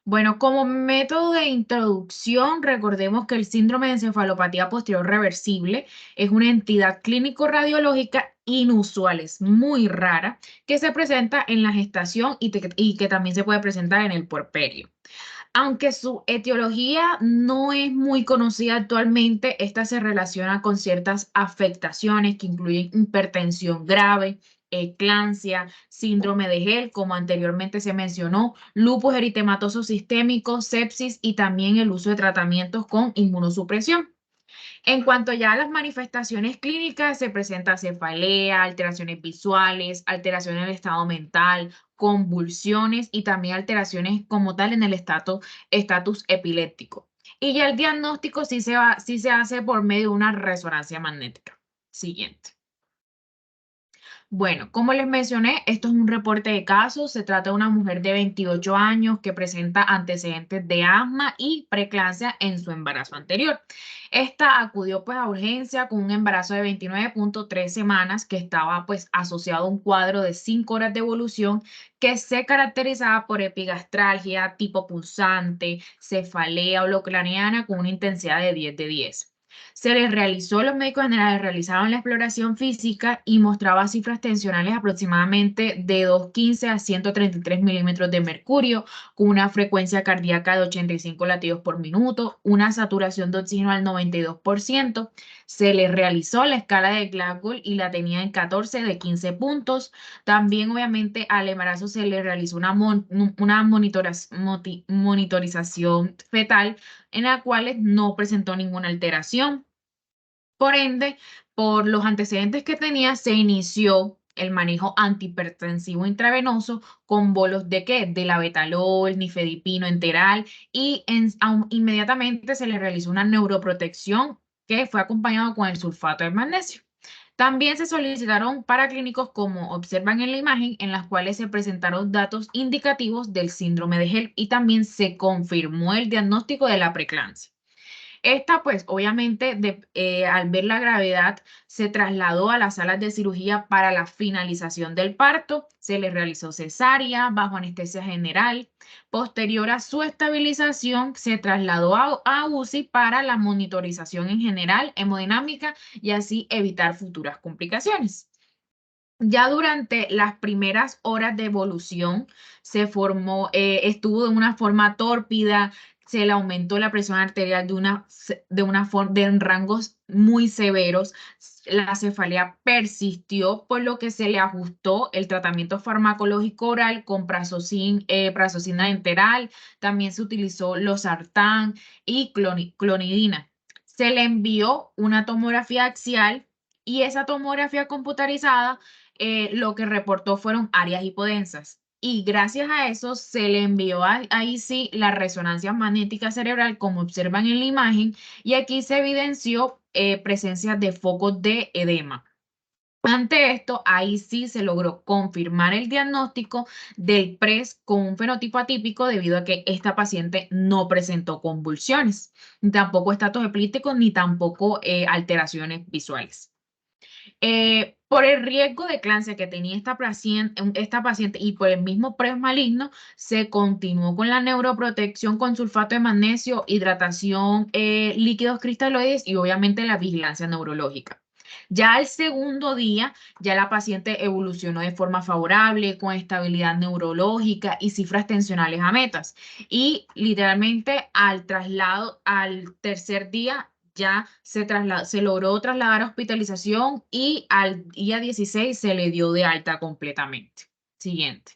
Bueno, como método de introducción, recordemos que el síndrome de encefalopatía posterior reversible es una entidad clínico-radiológica inusual, es muy rara, que se presenta en la gestación y que también se puede presentar en el puerperio. Aunque su etiología no es muy conocida actualmente, esta se relaciona con ciertas afectaciones que incluyen hipertensión grave, eclampsia, síndrome de Hell, como anteriormente se mencionó, lupus eritematoso sistémico, sepsis y también el uso de tratamientos con inmunosupresión. En cuanto ya a las manifestaciones clínicas, se presenta cefalea, alteraciones visuales, alteraciones en el estado mental, convulsiones y también alteraciones como tal en el estatus epiléptico. Y ya el diagnóstico sí se hace por medio de una resonancia magnética. Siguiente. Bueno, como les mencioné, esto es un reporte de casos. Se trata de una mujer de 28 años que presenta antecedentes de asma y preeclampsia en su embarazo anterior. Esta acudió pues a urgencia con un embarazo de 29.3 semanas que estaba pues asociado a un cuadro de 5 horas de evolución que se caracterizaba por epigastralgia, tipo pulsante, cefalea holocraniana con una intensidad de 10 de 10. Los médicos generales realizaron la exploración física y mostraba cifras tensionales aproximadamente de 215 a 133 milímetros de mercurio, con una frecuencia cardíaca de 85 latidos por minuto, una saturación de oxígeno al 92%. Se le realizó la escala de Glasgow y la tenía en 14 de 15 puntos. También, obviamente, al embarazo se le realizó una monitorización fetal en la cual no presentó ninguna alteración. Por ende, por los antecedentes que tenía, se inició el manejo antihipertensivo intravenoso con bolos de ¿qué? De labetalol, nifedipino enteral y inmediatamente se le realizó una neuroprotección que fue acompañado con el sulfato de magnesio. También se solicitaron paraclínicos como observan en la imagen, en las cuales se presentaron datos indicativos del síndrome de HELLP y también se confirmó el diagnóstico de la preeclampsia. Esta, pues, obviamente, al ver la gravedad, se trasladó a las salas de cirugía para la finalización del parto. Se le realizó cesárea bajo anestesia general. Posterior a su estabilización, se trasladó a UCI para la monitorización en general, hemodinámica, y así evitar futuras complicaciones. Ya durante las primeras horas de evolución estuvo de una forma tórpida, se le aumentó la presión arterial en rangos muy severos. La cefalea persistió, por lo que se le ajustó el tratamiento farmacológico oral con prazosina enteral. También se utilizó losartán y clonidina. Se le envió una tomografía axial y esa tomografía computarizada lo que reportó fueron áreas hipodensas. Y gracias a eso se le envió ahí sí la resonancia magnética cerebral, como observan en la imagen, y aquí se evidenció presencia de focos de edema. Ante esto, ahí sí se logró confirmar el diagnóstico del PRES con un fenotipo atípico debido a que esta paciente no presentó convulsiones, ni tampoco estatus epiléptico, ni tampoco alteraciones visuales. Por el riesgo de eclampsia que tenía esta paciente y por el mismo PRES maligno, se continuó con la neuroprotección con sulfato de magnesio, hidratación, líquidos cristaloides y obviamente la vigilancia neurológica. Ya al segundo día, ya la paciente evolucionó de forma favorable, con estabilidad neurológica y cifras tensionales a metas. Y literalmente al traslado al tercer día, ya se logró trasladar a hospitalización y al día 16 se le dio de alta completamente. Siguiente.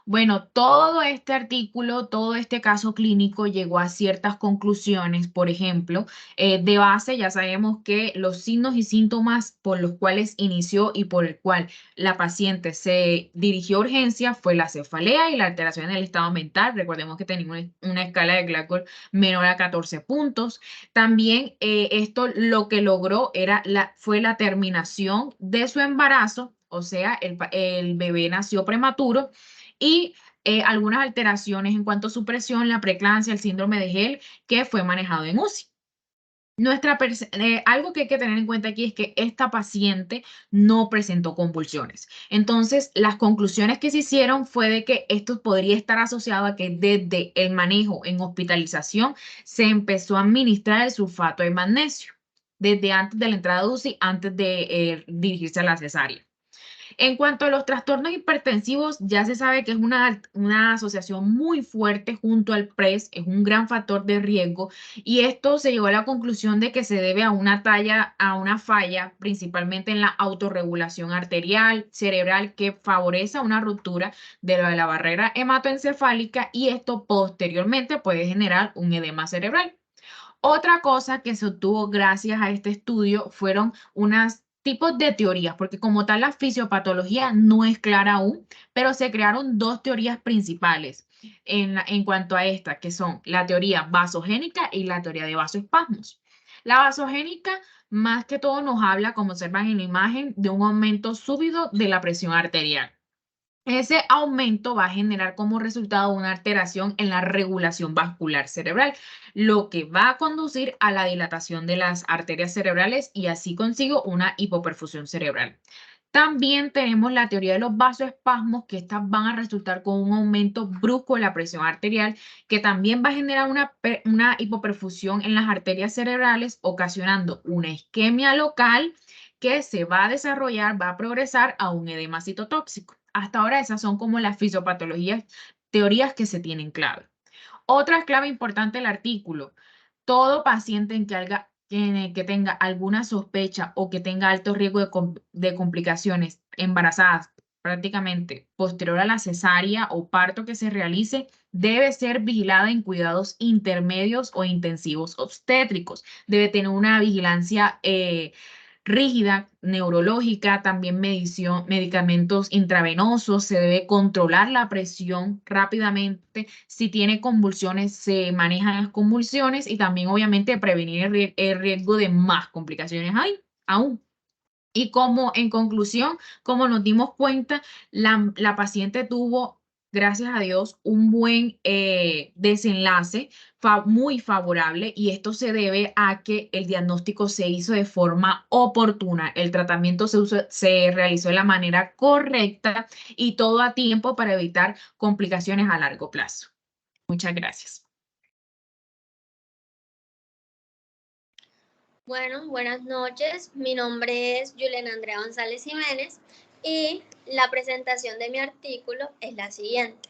Bueno, todo este artículo, todo este caso clínico llegó a ciertas conclusiones. Por ejemplo, de base ya sabemos que los signos y síntomas por los cuales inició y por el cual la paciente se dirigió a urgencia fue la cefalea y la alteración en el estado mental. Recordemos que tenía una escala de Glasgow menor a 14 puntos. También esto lo que logró fue la terminación de su embarazo, o sea, el bebé nació prematuro y algunas alteraciones en cuanto a su presión, la preeclampsia, el síndrome de HELLP, que fue manejado en UCI. Algo que hay que tener en cuenta aquí es que esta paciente no presentó convulsiones. Entonces, las conclusiones que se hicieron fue de que esto podría estar asociado a que desde el manejo en hospitalización se empezó a administrar el sulfato de magnesio, desde antes de la entrada de UCI, antes de dirigirse a la cesárea. En cuanto a los trastornos hipertensivos, ya se sabe que es una asociación muy fuerte junto al PRES, es un gran factor de riesgo y esto se llegó a la conclusión de que se debe a una falla principalmente en la autorregulación arterial, cerebral, que favorece una ruptura de la barrera hematoencefálica y esto posteriormente puede generar un edema cerebral. Otra cosa que se obtuvo gracias a este estudio fueron unos tipos de teorías, porque como tal la fisiopatología no es clara aún, pero se crearon dos teorías principales en cuanto a esta, que son la teoría vasogénica y la teoría de vasoespasmos. La vasogénica más que todo nos habla, como observan en la imagen, de un aumento súbito de la presión arterial. Ese aumento va a generar como resultado una alteración en la regulación vascular cerebral, lo que va a conducir a la dilatación de las arterias cerebrales y así consigo una hipoperfusión cerebral. También tenemos la teoría de los vasoespasmos, que estas van a resultar con un aumento brusco de la presión arterial, que también va a generar una hipoperfusión en las arterias cerebrales, ocasionando una isquemia local que se va a desarrollar, va a progresar a un edema citotóxico. Hasta ahora esas son como las fisiopatologías, teorías que se tienen clave. Otra clave importante del artículo: todo paciente que tenga alguna sospecha o que tenga alto riesgo de complicaciones embarazadas prácticamente posterior a la cesárea o parto que se realice, debe ser vigilada en cuidados intermedios o intensivos obstétricos. Debe tener una vigilancia rígida, neurológica, también medicamentos intravenosos, se debe controlar la presión rápidamente. Si tiene convulsiones, se manejan las convulsiones y también obviamente prevenir el riesgo de más complicaciones aún. Y como en conclusión, como nos dimos cuenta, la paciente tuvo, gracias a Dios, un buen desenlace muy favorable, y esto se debe a que el diagnóstico se hizo de forma oportuna, el tratamiento se realizó de la manera correcta y todo a tiempo para evitar complicaciones a largo plazo. Muchas gracias. Bueno, buenas noches. Mi nombre es Juliana Andrea González Jiménez y la presentación de mi artículo es la siguiente.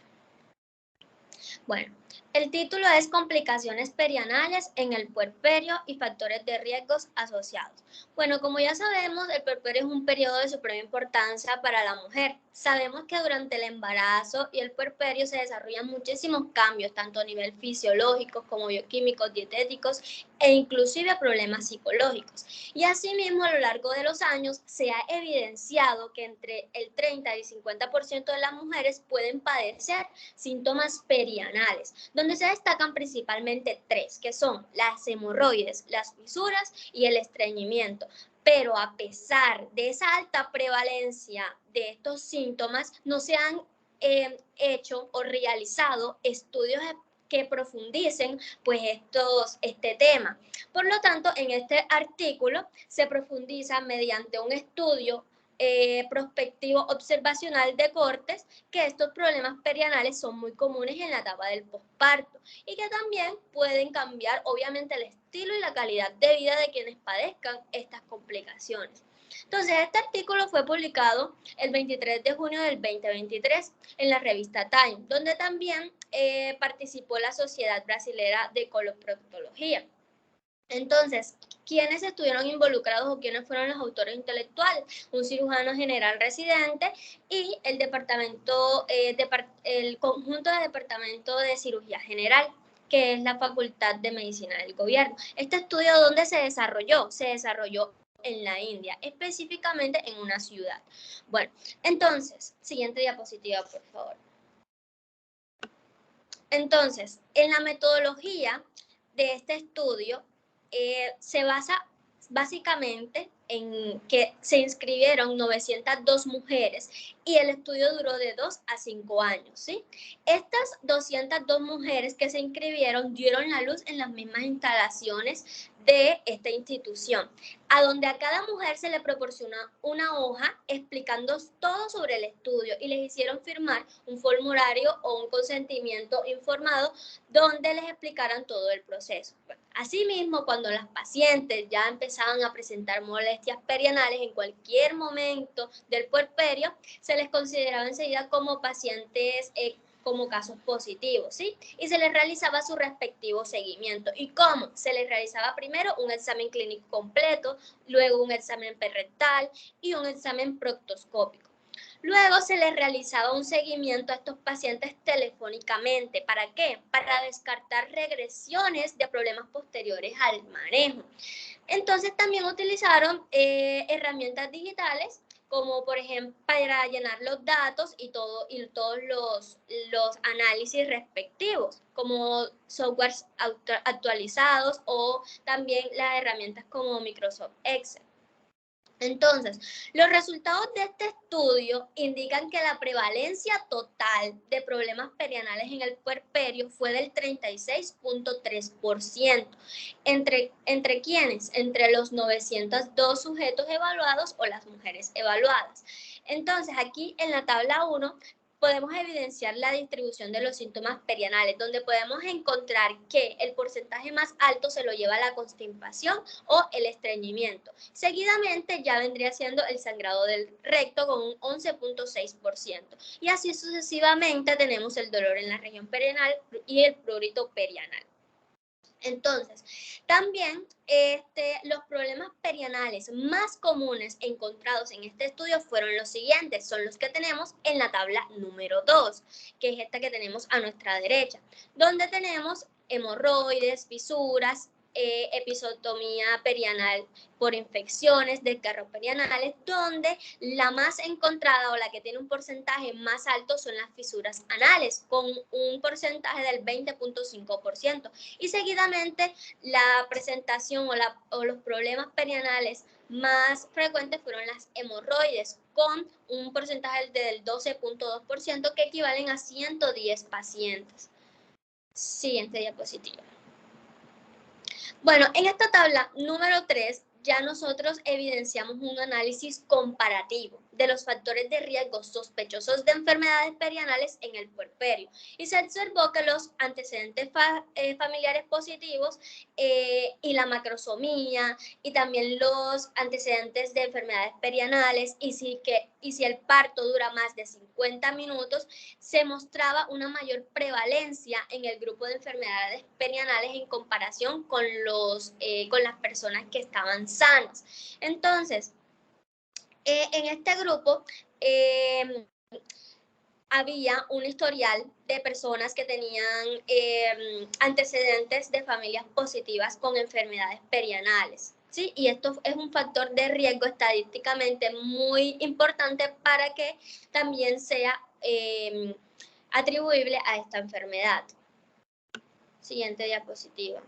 Bueno, el título es Complicaciones perianales en el puerperio y factores de riesgos asociados. Bueno, como ya sabemos, el puerperio es un periodo de suprema importancia para la mujer. Sabemos que durante el embarazo y el puerperio se desarrollan muchísimos cambios, tanto a nivel fisiológico como bioquímicos, dietéticos e inclusive problemas psicológicos. Y asimismo, a lo largo de los años se ha evidenciado que entre el 30 y 50% de las mujeres pueden padecer síntomas perianales, donde se destacan principalmente tres, que son las hemorroides, las fisuras y el estreñimiento. Pero a pesar de esa alta prevalencia de estos síntomas, no se han hecho o realizado estudios que profundicen pues este tema. Por lo tanto, en este artículo se profundiza mediante un estudio prospectivo observacional de cortes que estos problemas perianales son muy comunes en la etapa del posparto y que también pueden cambiar obviamente el estilo y la calidad de vida de quienes padezcan estas complicaciones. Entonces, este artículo fue publicado el 23 de junio del 2023 en la revista Time, donde también participó la Sociedad Brasilera de Coloproctología. Entonces, ¿quiénes estuvieron involucrados o quiénes fueron los autores intelectuales? Un cirujano general residente y el conjunto de departamento de cirugía general, que es la Facultad de Medicina del Gobierno. Este estudio, ¿dónde se desarrolló? Se desarrolló en la India, específicamente en una ciudad. Bueno, entonces, siguiente diapositiva, por favor. Entonces, en la metodología de este estudio se basa básicamente en que se inscribieron 902 mujeres y el estudio duró de 2 a 5 años, ¿sí? Estas 202 mujeres que se inscribieron dieron la luz en las mismas instalaciones de esta institución, a donde a cada mujer se le proporciona una hoja explicando todo sobre el estudio y les hicieron firmar un formulario o un consentimiento informado donde les explicaran todo el proceso. Asimismo, cuando las pacientes ya empezaban a presentar molestias perianales en cualquier momento del puerperio, se les consideraba enseguida como pacientes como casos positivos, ¿sí? Y se les realizaba su respectivo seguimiento. ¿Y cómo? Se les realizaba primero un examen clínico completo, luego un examen perrectal y un examen proctoscópico. Luego se les realizaba un seguimiento a estos pacientes telefónicamente. ¿Para qué? Para descartar regresiones de problemas posteriores al manejo. Entonces también utilizaron herramientas digitales como por ejemplo para llenar los datos y todos los análisis respectivos, como softwares actualizados o también las herramientas como Microsoft Excel. Entonces, los resultados de este estudio indican que la prevalencia total de problemas perianales en el puerperio fue del 36.3%. ¿Entre quiénes? Entre los 902 sujetos evaluados o las mujeres evaluadas. Entonces, aquí en la tabla 1 podemos evidenciar la distribución de los síntomas perianales, donde podemos encontrar que el porcentaje más alto se lo lleva la constipación o el estreñimiento. Seguidamente ya vendría siendo el sangrado del recto con un 11.6%. Y así sucesivamente tenemos el dolor en la región perianal y el prurito perianal. Entonces, también los problemas perianales más comunes encontrados en este estudio fueron los siguientes, son los que tenemos en la tabla número 2, que es esta que tenemos a nuestra derecha, donde tenemos hemorroides, fisuras, episotomía perianal por infecciones, desgarros perianales, donde la más encontrada o la que tiene un porcentaje más alto son las fisuras anales, con un porcentaje del 20.5%. Y seguidamente la presentación o los problemas perianales más frecuentes fueron las hemorroides, con un porcentaje del 12.2%, que equivalen a 110 pacientes. Siguiente diapositiva. Bueno, en esta tabla número 3 ya nosotros evidenciamos un análisis comparativo de los factores de riesgo sospechosos de enfermedades perianales en el puerperio y se observó que los antecedentes familiares positivos y la macrosomía y también los antecedentes de enfermedades perianales y si el parto dura más de 50 minutos, se mostraba una mayor prevalencia en el grupo de enfermedades perianales en comparación con las personas que estaban sanas. Entonces, en este grupo había un historial de personas que tenían antecedentes de familias positivas con enfermedades perianales. ¿Sí? Y esto es un factor de riesgo estadísticamente muy importante para que también sea atribuible a esta enfermedad. Siguiente diapositiva.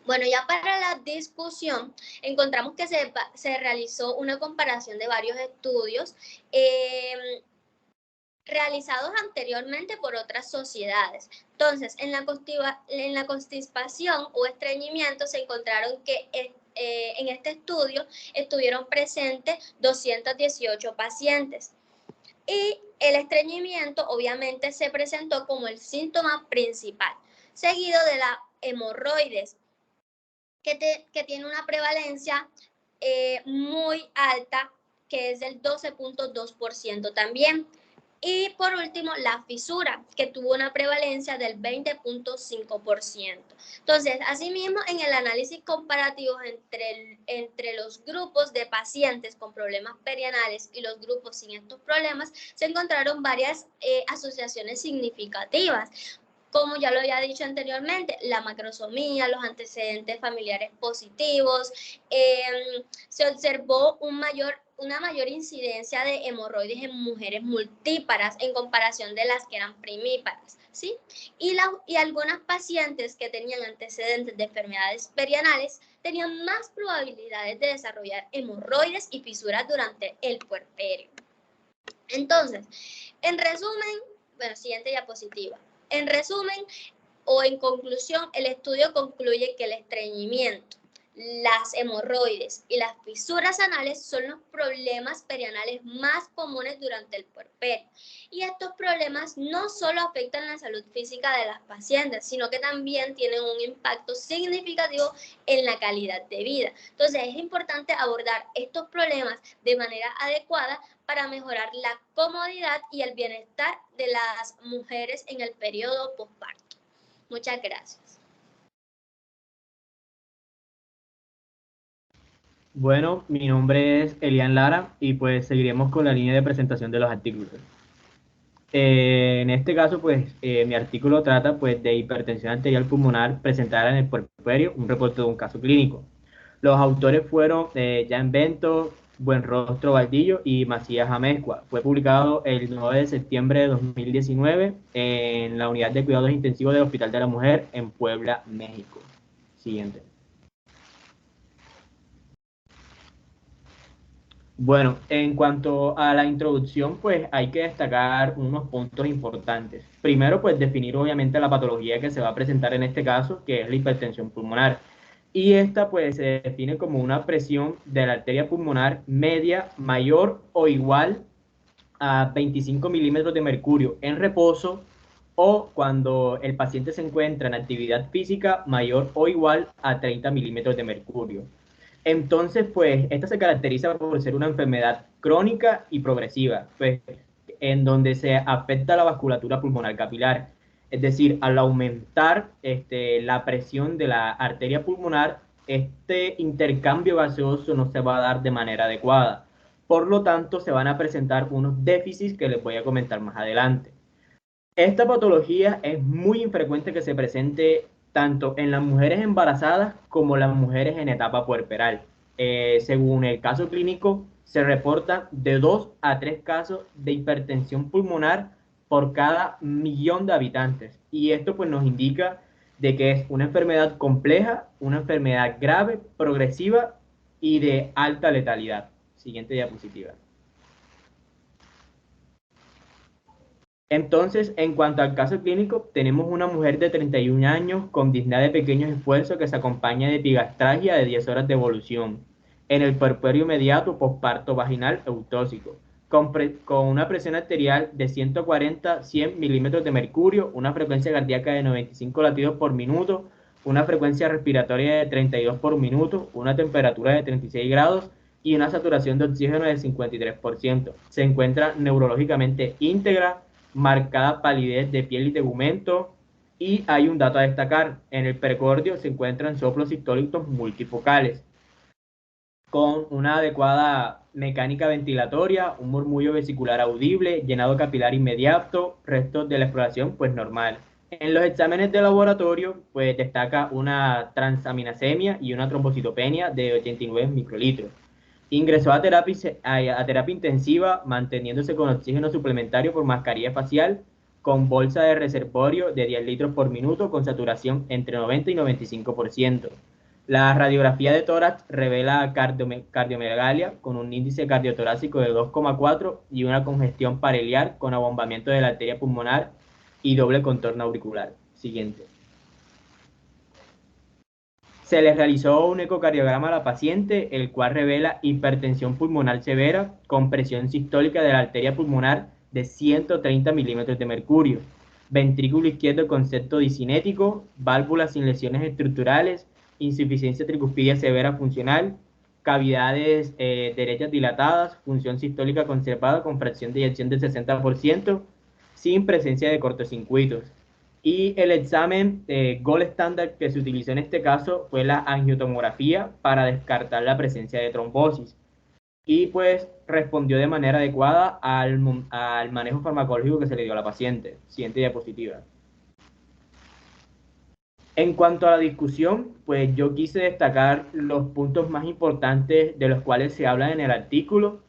Bueno, ya para la discusión, encontramos que se realizó una comparación de varios estudios realizados anteriormente por otras sociedades. Entonces, en la constipación o estreñimiento se encontraron que en este estudio estuvieron presentes 218 pacientes. Y el estreñimiento obviamente se presentó como el síntoma principal, seguido de la hemorroides, que tiene una prevalencia muy alta, que es del 12.2% también. Y por último, la fisura, que tuvo una prevalencia del 20.5%. Entonces, asimismo, en el análisis comparativo entre los grupos de pacientes con problemas perianales y los grupos sin estos problemas, se encontraron varias asociaciones significativas. Como ya lo había dicho anteriormente, la macrosomía, los antecedentes familiares positivos, se observó una mayor incidencia de hemorroides en mujeres multíparas en comparación de las que eran primíparas, ¿sí? Y algunas pacientes que tenían antecedentes de enfermedades perianales tenían más probabilidades de desarrollar hemorroides y fisuras durante el puerperio. Entonces, en resumen, bueno, siguiente diapositiva. En resumen o en conclusión, el estudio concluye que el estreñimiento, las hemorroides y las fisuras anales son los problemas perianales más comunes durante el puerperio. Y estos problemas no solo afectan la salud física de las pacientes, sino que también tienen un impacto significativo en la calidad de vida. Entonces, es importante abordar estos problemas de manera adecuada para mejorar la comodidad y el bienestar de las mujeres en el periodo posparto. Muchas gracias. Bueno, mi nombre es Elian Lara y pues seguiremos con la línea de presentación de los artículos. En este caso, pues mi artículo trata pues de hipertensión arterial pulmonar presentada en el puerperio, un reporte de un caso clínico. Los autores fueron Jan Bento, Buenrostro Valdillo y Macías Amezcua. Fue publicado el 9 de septiembre de 2019 en la Unidad de Cuidados Intensivos del Hospital de la Mujer en Puebla, México. Siguiente. Bueno, en cuanto a la introducción, pues hay que destacar unos puntos importantes. Primero, pues definir obviamente la patología que se va a presentar en este caso, que es la hipertensión pulmonar. Y esta pues se define como una presión de la arteria pulmonar media mayor o igual a 25 milímetros de mercurio en reposo o cuando el paciente se encuentra en actividad física mayor o igual a 30 milímetros de mercurio. Entonces, pues, esta se caracteriza por ser una enfermedad crónica y progresiva, pues, en donde se afecta la vasculatura pulmonar capilar. Es decir, al aumentar la presión de la arteria pulmonar, este intercambio gaseoso no se va a dar de manera adecuada. Por lo tanto, se van a presentar unos déficits que les voy a comentar más adelante. Esta patología es muy infrecuente que se presente tanto en las mujeres embarazadas como las mujeres en etapa puerperal. Según el caso clínico, se reportan de 2 a 3 casos de hipertensión pulmonar por cada 1.000.000 de habitantes. Y esto pues nos indica de que es una enfermedad compleja, una enfermedad grave, progresiva y de alta letalidad. Siguiente diapositiva. Entonces, en cuanto al caso clínico, tenemos una mujer de 31 años con disnea de pequeños esfuerzos que se acompaña de epigastralgia de 10 horas de evolución en el puerperio inmediato posparto vaginal eutóxico, con una presión arterial de 140-100 milímetros de mercurio, una frecuencia cardíaca de 95 latidos por minuto, una frecuencia respiratoria de 32 por minuto, una temperatura de 36 grados y una saturación de oxígeno de 53%. Se encuentra neurológicamente íntegra, marcada palidez de piel y tegumento, y hay un dato a destacar: en el pericardio se encuentran soplos sistólicos multifocales, con una adecuada mecánica ventilatoria, un murmullo vesicular audible, llenado capilar inmediato, restos de la exploración pues normal. En los exámenes de laboratorio pues destaca una transaminasemia y una trombocitopenia de 89 microlitros. Ingresó a terapia intensiva, manteniéndose con oxígeno suplementario por mascarilla facial, con bolsa de reservorio de 10 litros por minuto, con saturación entre 90 y 95%. La radiografía de tórax revela cardiomegalia, con un índice cardiotorácico de 2,4 y una congestión pareliar con abombamiento de la arteria pulmonar y doble contorno auricular. Siguiente. Se le realizó un ecocardiograma a la paciente, el cual revela hipertensión pulmonar severa con presión sistólica de la arteria pulmonar de 130 milímetros de mercurio, ventrículo izquierdo con septo discinético, válvulas sin lesiones estructurales, insuficiencia tricuspidia severa funcional, cavidades derechas dilatadas, función sistólica conservada con fracción de eyección del 60%, sin presencia de cortocircuitos. Y el examen gold estándar que se utilizó en este caso fue la angiotomografía para descartar la presencia de trombosis. Y pues respondió de manera adecuada al manejo farmacológico que se le dio a la paciente. Siguiente diapositiva. En cuanto a la discusión, pues yo quise destacar los puntos más importantes de los cuales se habla en el artículo.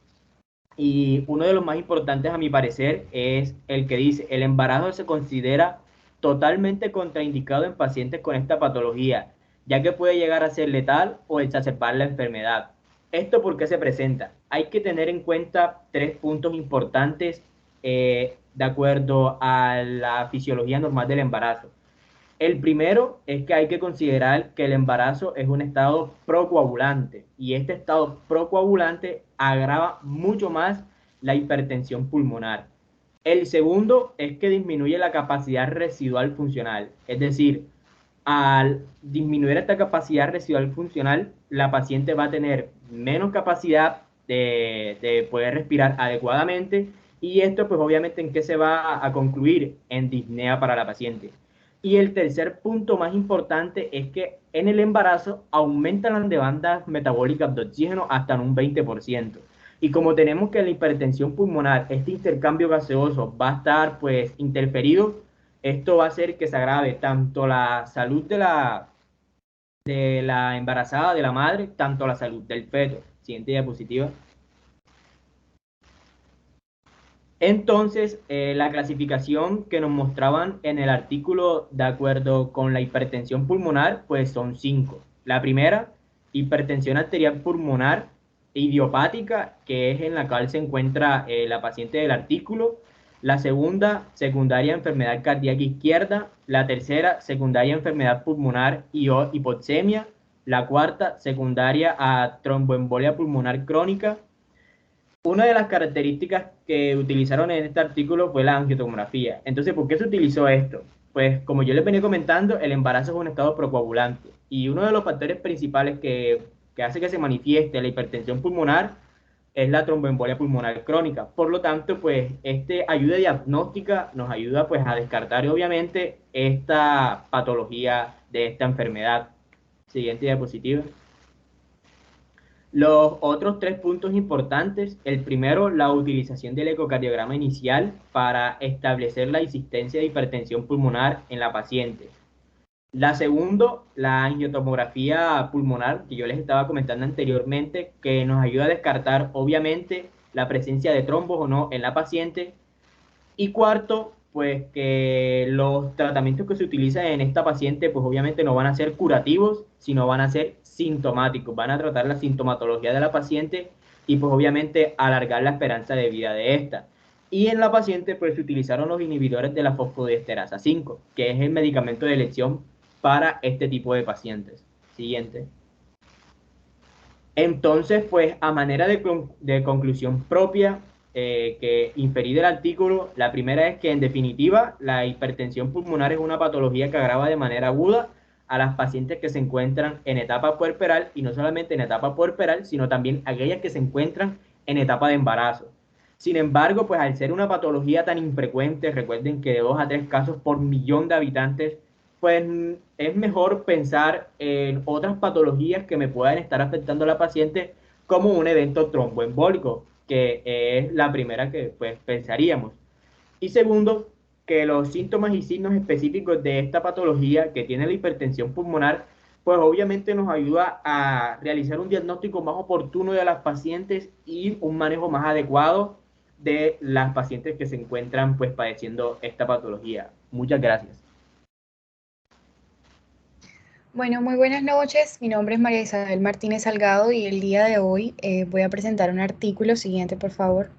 Y uno de los más importantes, a mi parecer, es el que dice: el embarazo se considera totalmente contraindicado en pacientes con esta patología, ya que puede llegar a ser letal o exacerbar la enfermedad. ¿Esto por qué se presenta? Hay que tener en cuenta 3 puntos importantes de acuerdo a la fisiología normal del embarazo. El primero es que hay que considerar que el embarazo es un estado procoagulante, y este estado procoagulante agrava mucho más la hipertensión pulmonar. El segundo es que disminuye la capacidad residual funcional, es decir, al disminuir esta capacidad residual funcional, la paciente va a tener menos capacidad de poder respirar adecuadamente, y esto pues obviamente ¿en qué se va a concluir? En disnea para la paciente. Y el tercer punto más importante es que en el embarazo aumentan las demandas metabólicas de oxígeno hasta en un 20%. Y como tenemos que la hipertensión pulmonar, este intercambio gaseoso va a estar pues interferido, esto va a hacer que se agrave tanto la salud de la embarazada, de la madre, tanto la salud del feto. Siguiente diapositiva. Entonces, la clasificación que nos mostraban en el artículo de acuerdo con la hipertensión pulmonar, pues son 5. La primera, hipertensión arterial pulmonar idiopática, que es en la cual se encuentra la paciente del artículo. La segunda, secundaria enfermedad cardíaca izquierda. La tercera, secundaria enfermedad pulmonar y hipoxemia. La cuarta, secundaria a tromboembolia pulmonar crónica. Una de las características que utilizaron en este artículo fue la angiotomografía. Entonces, ¿por qué se utilizó esto? Pues, como yo les venía comentando, el embarazo es un estado procoagulante. Y uno de los factores principales que hace que se manifieste la hipertensión pulmonar es la tromboembolia pulmonar crónica. Por lo tanto, pues, ayuda diagnóstica nos ayuda pues a descartar, obviamente, esta patología de esta enfermedad. Siguiente diapositiva. Los otros 3 puntos importantes, el primero, la utilización del ecocardiograma inicial para establecer la existencia de hipertensión pulmonar en la paciente. La segunda, la angiotomografía pulmonar, que yo les estaba comentando anteriormente, que nos ayuda a descartar, obviamente, la presencia de trombos o no en la paciente. Y cuarto, pues que los tratamientos que se utilizan en esta paciente, pues obviamente no van a ser curativos, sino van a ser sintomáticos, van a tratar la sintomatología de la paciente y pues obviamente alargar la esperanza de vida de esta. Y en la paciente pues se utilizaron los inhibidores de la fosfodiesterasa 5, que es el medicamento de elección para este tipo de pacientes. Siguiente. Entonces, pues a manera de conclusión propia, que inferí del artículo, la primera es que en definitiva la hipertensión pulmonar es una patología que agrava de manera aguda a las pacientes que se encuentran en etapa puerperal, y no solamente en etapa puerperal, sino también aquellas que se encuentran en etapa de embarazo. Sin embargo, pues al ser una patología tan infrecuente, recuerden que de 2 a 3 casos por millón de habitantes, pues es mejor pensar en otras patologías que me puedan estar afectando a la paciente como un evento tromboembólico, que es la primera que pues pensaríamos. Y segundo, que los síntomas y signos específicos de esta patología que tiene la hipertensión pulmonar, pues obviamente nos ayuda a realizar un diagnóstico más oportuno de las pacientes y un manejo más adecuado de las pacientes que se encuentran pues padeciendo esta patología. Muchas gracias. Bueno, muy buenas noches. Mi nombre es María Isabel Martínez Salgado y el día de hoy voy a presentar un artículo. Siguiente, por favor.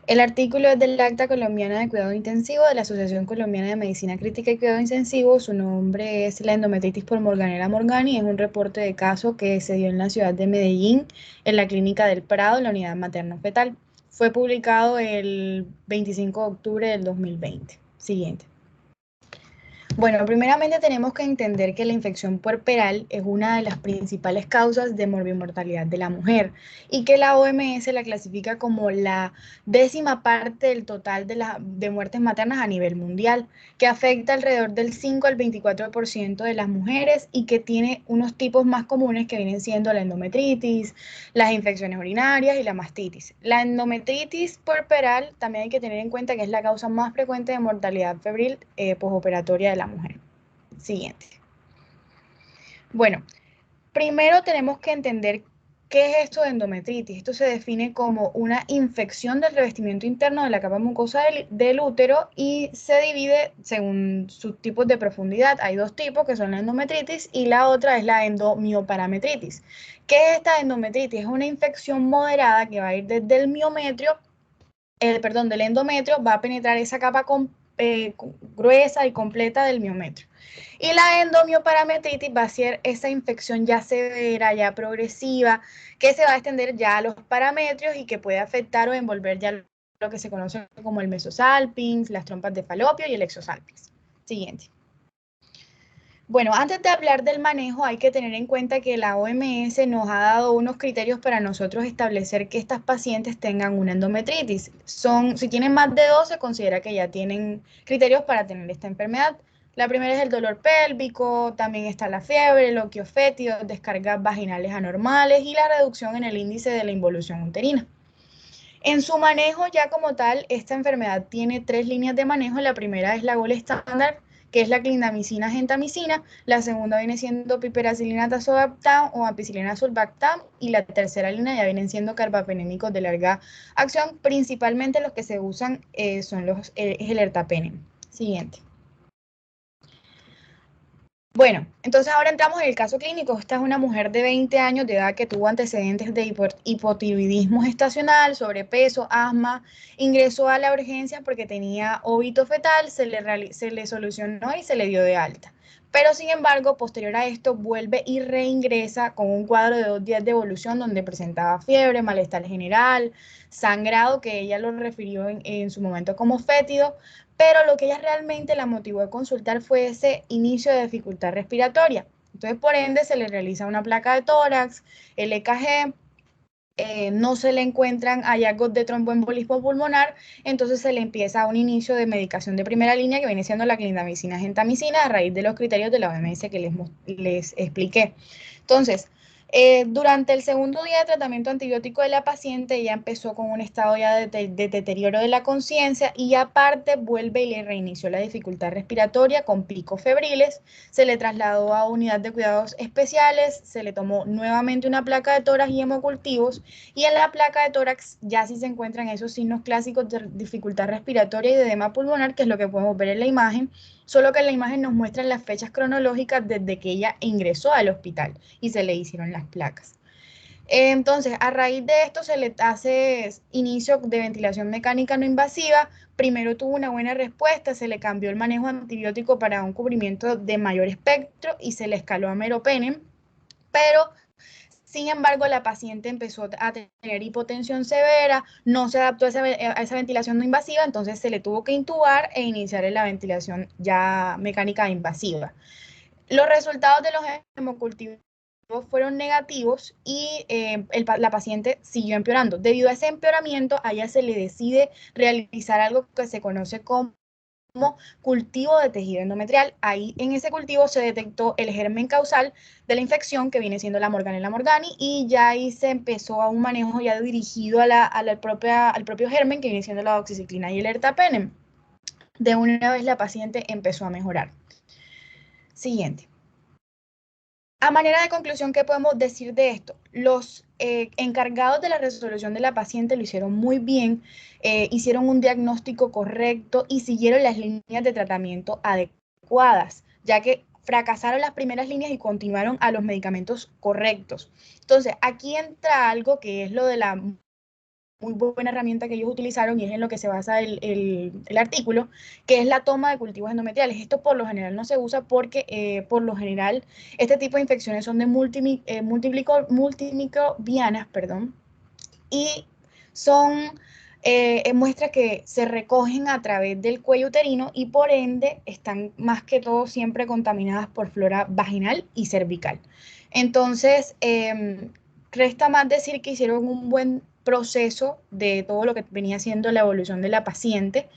El artículo es del Acta Colombiana de Cuidado Intensivo de la Asociación Colombiana de Medicina Crítica y Cuidado Intensivo. Su nombre es la endometritis por Morganella morgani. Es un reporte de caso que se dio en la ciudad de Medellín, en la Clínica del Prado, en la unidad materno-fetal. Fue publicado el 25 de octubre del 2020. Siguiente. Bueno, primeramente tenemos que entender que la infección puerperal es una de las principales causas de morbimortalidad de la mujer y que la OMS la clasifica como la 10ª parte del total de muertes maternas a nivel mundial, que afecta alrededor del 5 al 24% de las mujeres y que tiene unos tipos más comunes que vienen siendo la endometritis, las infecciones urinarias y la mastitis. La endometritis puerperal también hay que tener en cuenta que es la causa más frecuente de mortalidad febril postoperatoria de la mujer. Siguiente. Bueno, primero tenemos que entender qué es esto de endometritis. Esto se define como una infección del revestimiento interno de la capa mucosa del útero y se divide según sus tipos de profundidad. Hay 2 tipos, que son la endometritis y la otra es la endomioparametritis. ¿Qué es esta endometritis? Es una infección moderada que va a ir desde el miometrio, del endometrio, va a penetrar esa capa gruesa y completa del miometrio. Y la endomioparametritis va a ser esa infección ya severa, ya progresiva, que se va a extender ya a los parametrios y que puede afectar o envolver ya lo que se conoce como el mesosalpinx, las trompas de falopio y el exosalpinx. Siguiente. Bueno, antes de hablar del manejo hay que tener en cuenta que la OMS nos ha dado unos criterios para nosotros establecer que estas pacientes tengan una endometritis. Si tienen más de 2, se considera que ya tienen criterios para tener esta enfermedad. La primera es el dolor pélvico, también está la fiebre, el oquio fétido, descargas vaginales anormales y la reducción en el índice de la involución uterina. En su manejo ya como tal, esta enfermedad tiene 3 líneas de manejo. La primera es la gold estándar, que es la clindamicina gentamicina. La segunda viene siendo piperacilina tazobactam o ampicilina sulbactam. Y la tercera línea ya vienen siendo carbapenémicos de larga acción. Principalmente los que se usan es el ertapenem. Siguiente. Bueno, entonces ahora entramos en el caso clínico. Esta es una mujer de 20 años de edad que tuvo antecedentes de hipotiroidismo gestacional, sobrepeso, asma, ingresó a la urgencia porque tenía óbito fetal, se le solucionó y se le dio de alta. Pero sin embargo, posterior a esto, vuelve y reingresa con un cuadro de 2 días de evolución donde presentaba fiebre, malestar general, sangrado, que ella lo refirió en su momento como fétido, pero lo que ella realmente la motivó a consultar fue ese inicio de dificultad respiratoria. Entonces, por ende, se le realiza una placa de tórax, el EKG, no se le encuentran hallazgos de tromboembolismo pulmonar, entonces se le empieza un inicio de medicación de primera línea que viene siendo la clindamicina gentamicina a raíz de los criterios de la OMS que les expliqué. Entonces, durante el segundo día de tratamiento antibiótico de la paciente, ella empezó con un estado ya de deterioro de la conciencia y aparte vuelve y le reinició la dificultad respiratoria con picos febriles, se le trasladó a unidad de cuidados especiales, se le tomó nuevamente una placa de tórax y hemocultivos y en la placa de tórax ya sí se encuentran esos signos clásicos de dificultad respiratoria y de edema pulmonar, que es lo que podemos ver en la imagen, solo que en la imagen nos muestran las fechas cronológicas desde que ella ingresó al hospital y se le hicieron las placas. Entonces, a raíz de esto se le hace inicio de ventilación mecánica no invasiva. Primero tuvo una buena respuesta, se le cambió el manejo antibiótico para un cubrimiento de mayor espectro y se le escaló a meropenem, pero sin embargo, la paciente empezó a tener hipotensión severa, no se adaptó a esa ventilación no invasiva, entonces se le tuvo que intubar e iniciar la ventilación ya mecánica invasiva. Los resultados de los hemocultivos fueron negativos y la paciente siguió empeorando. Debido a ese empeoramiento, a ella se le decide realizar algo que se conoce como cultivo de tejido endometrial. Ahí en ese cultivo se detectó el germen causal de la infección que viene siendo la Morganella morgani y ya ahí se empezó a un manejo ya dirigido al propio germen que viene siendo la doxiciclina y el ertapenem. De una vez la paciente empezó a mejorar. Siguiente. A manera de conclusión, ¿qué podemos decir de esto? Los encargados de la resolución de la paciente lo hicieron muy bien, hicieron un diagnóstico correcto y siguieron las líneas de tratamiento adecuadas, ya que fracasaron las primeras líneas y continuaron a los medicamentos correctos. Entonces, aquí entra algo que es lo de la muy buena herramienta que ellos utilizaron y es en lo que se basa el artículo, que es la toma de cultivos endometriales. Esto por lo general no se usa porque por lo general este tipo de infecciones son de multimicrobianas, y son muestras que se recogen a través del cuello uterino y por ende están más que todo siempre contaminadas por flora vaginal y cervical. Entonces, resta más decir que hicieron un buen proceso de todo lo que venía siendo la evolución de la paciente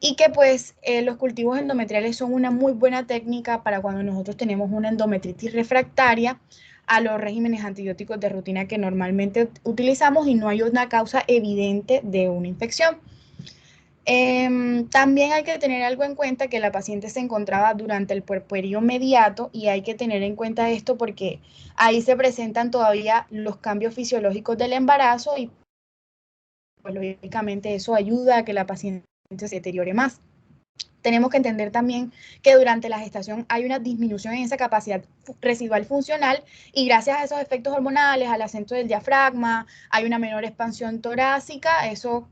y que pues los cultivos endometriales son una muy buena técnica para cuando nosotros tenemos una endometritis refractaria a los regímenes antibióticos de rutina que normalmente utilizamos y no hay una causa evidente de una infección. También hay que tener algo en cuenta que la paciente se encontraba durante el puerperio mediato y hay que tener en cuenta esto porque ahí se presentan todavía los cambios fisiológicos del embarazo y pues lógicamente eso ayuda a que la paciente se deteriore más. Tenemos que entender también que durante la gestación hay una disminución en esa capacidad residual funcional y gracias a esos efectos hormonales, al ascenso del diafragma, hay una menor expansión torácica, eso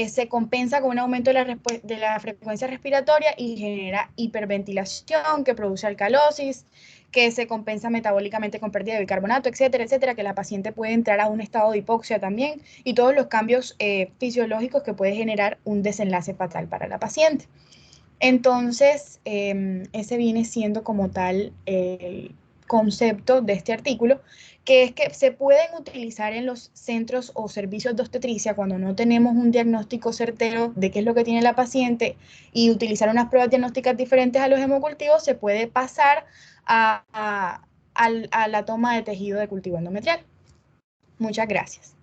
se compensa con un aumento de la frecuencia respiratoria y genera hiperventilación que produce alcalosis, que se compensa metabólicamente con pérdida de bicarbonato, etcétera, etcétera, que la paciente puede entrar a un estado de hipoxia también y todos los cambios fisiológicos que puede generar un desenlace fatal para la paciente. Entonces, ese viene siendo como tal concepto de este artículo, que es que se pueden utilizar en los centros o servicios de obstetricia cuando no tenemos un diagnóstico certero de qué es lo que tiene la paciente y utilizar unas pruebas diagnósticas diferentes a los hemocultivos, se puede pasar a la toma de tejido de cultivo endometrial. Muchas gracias.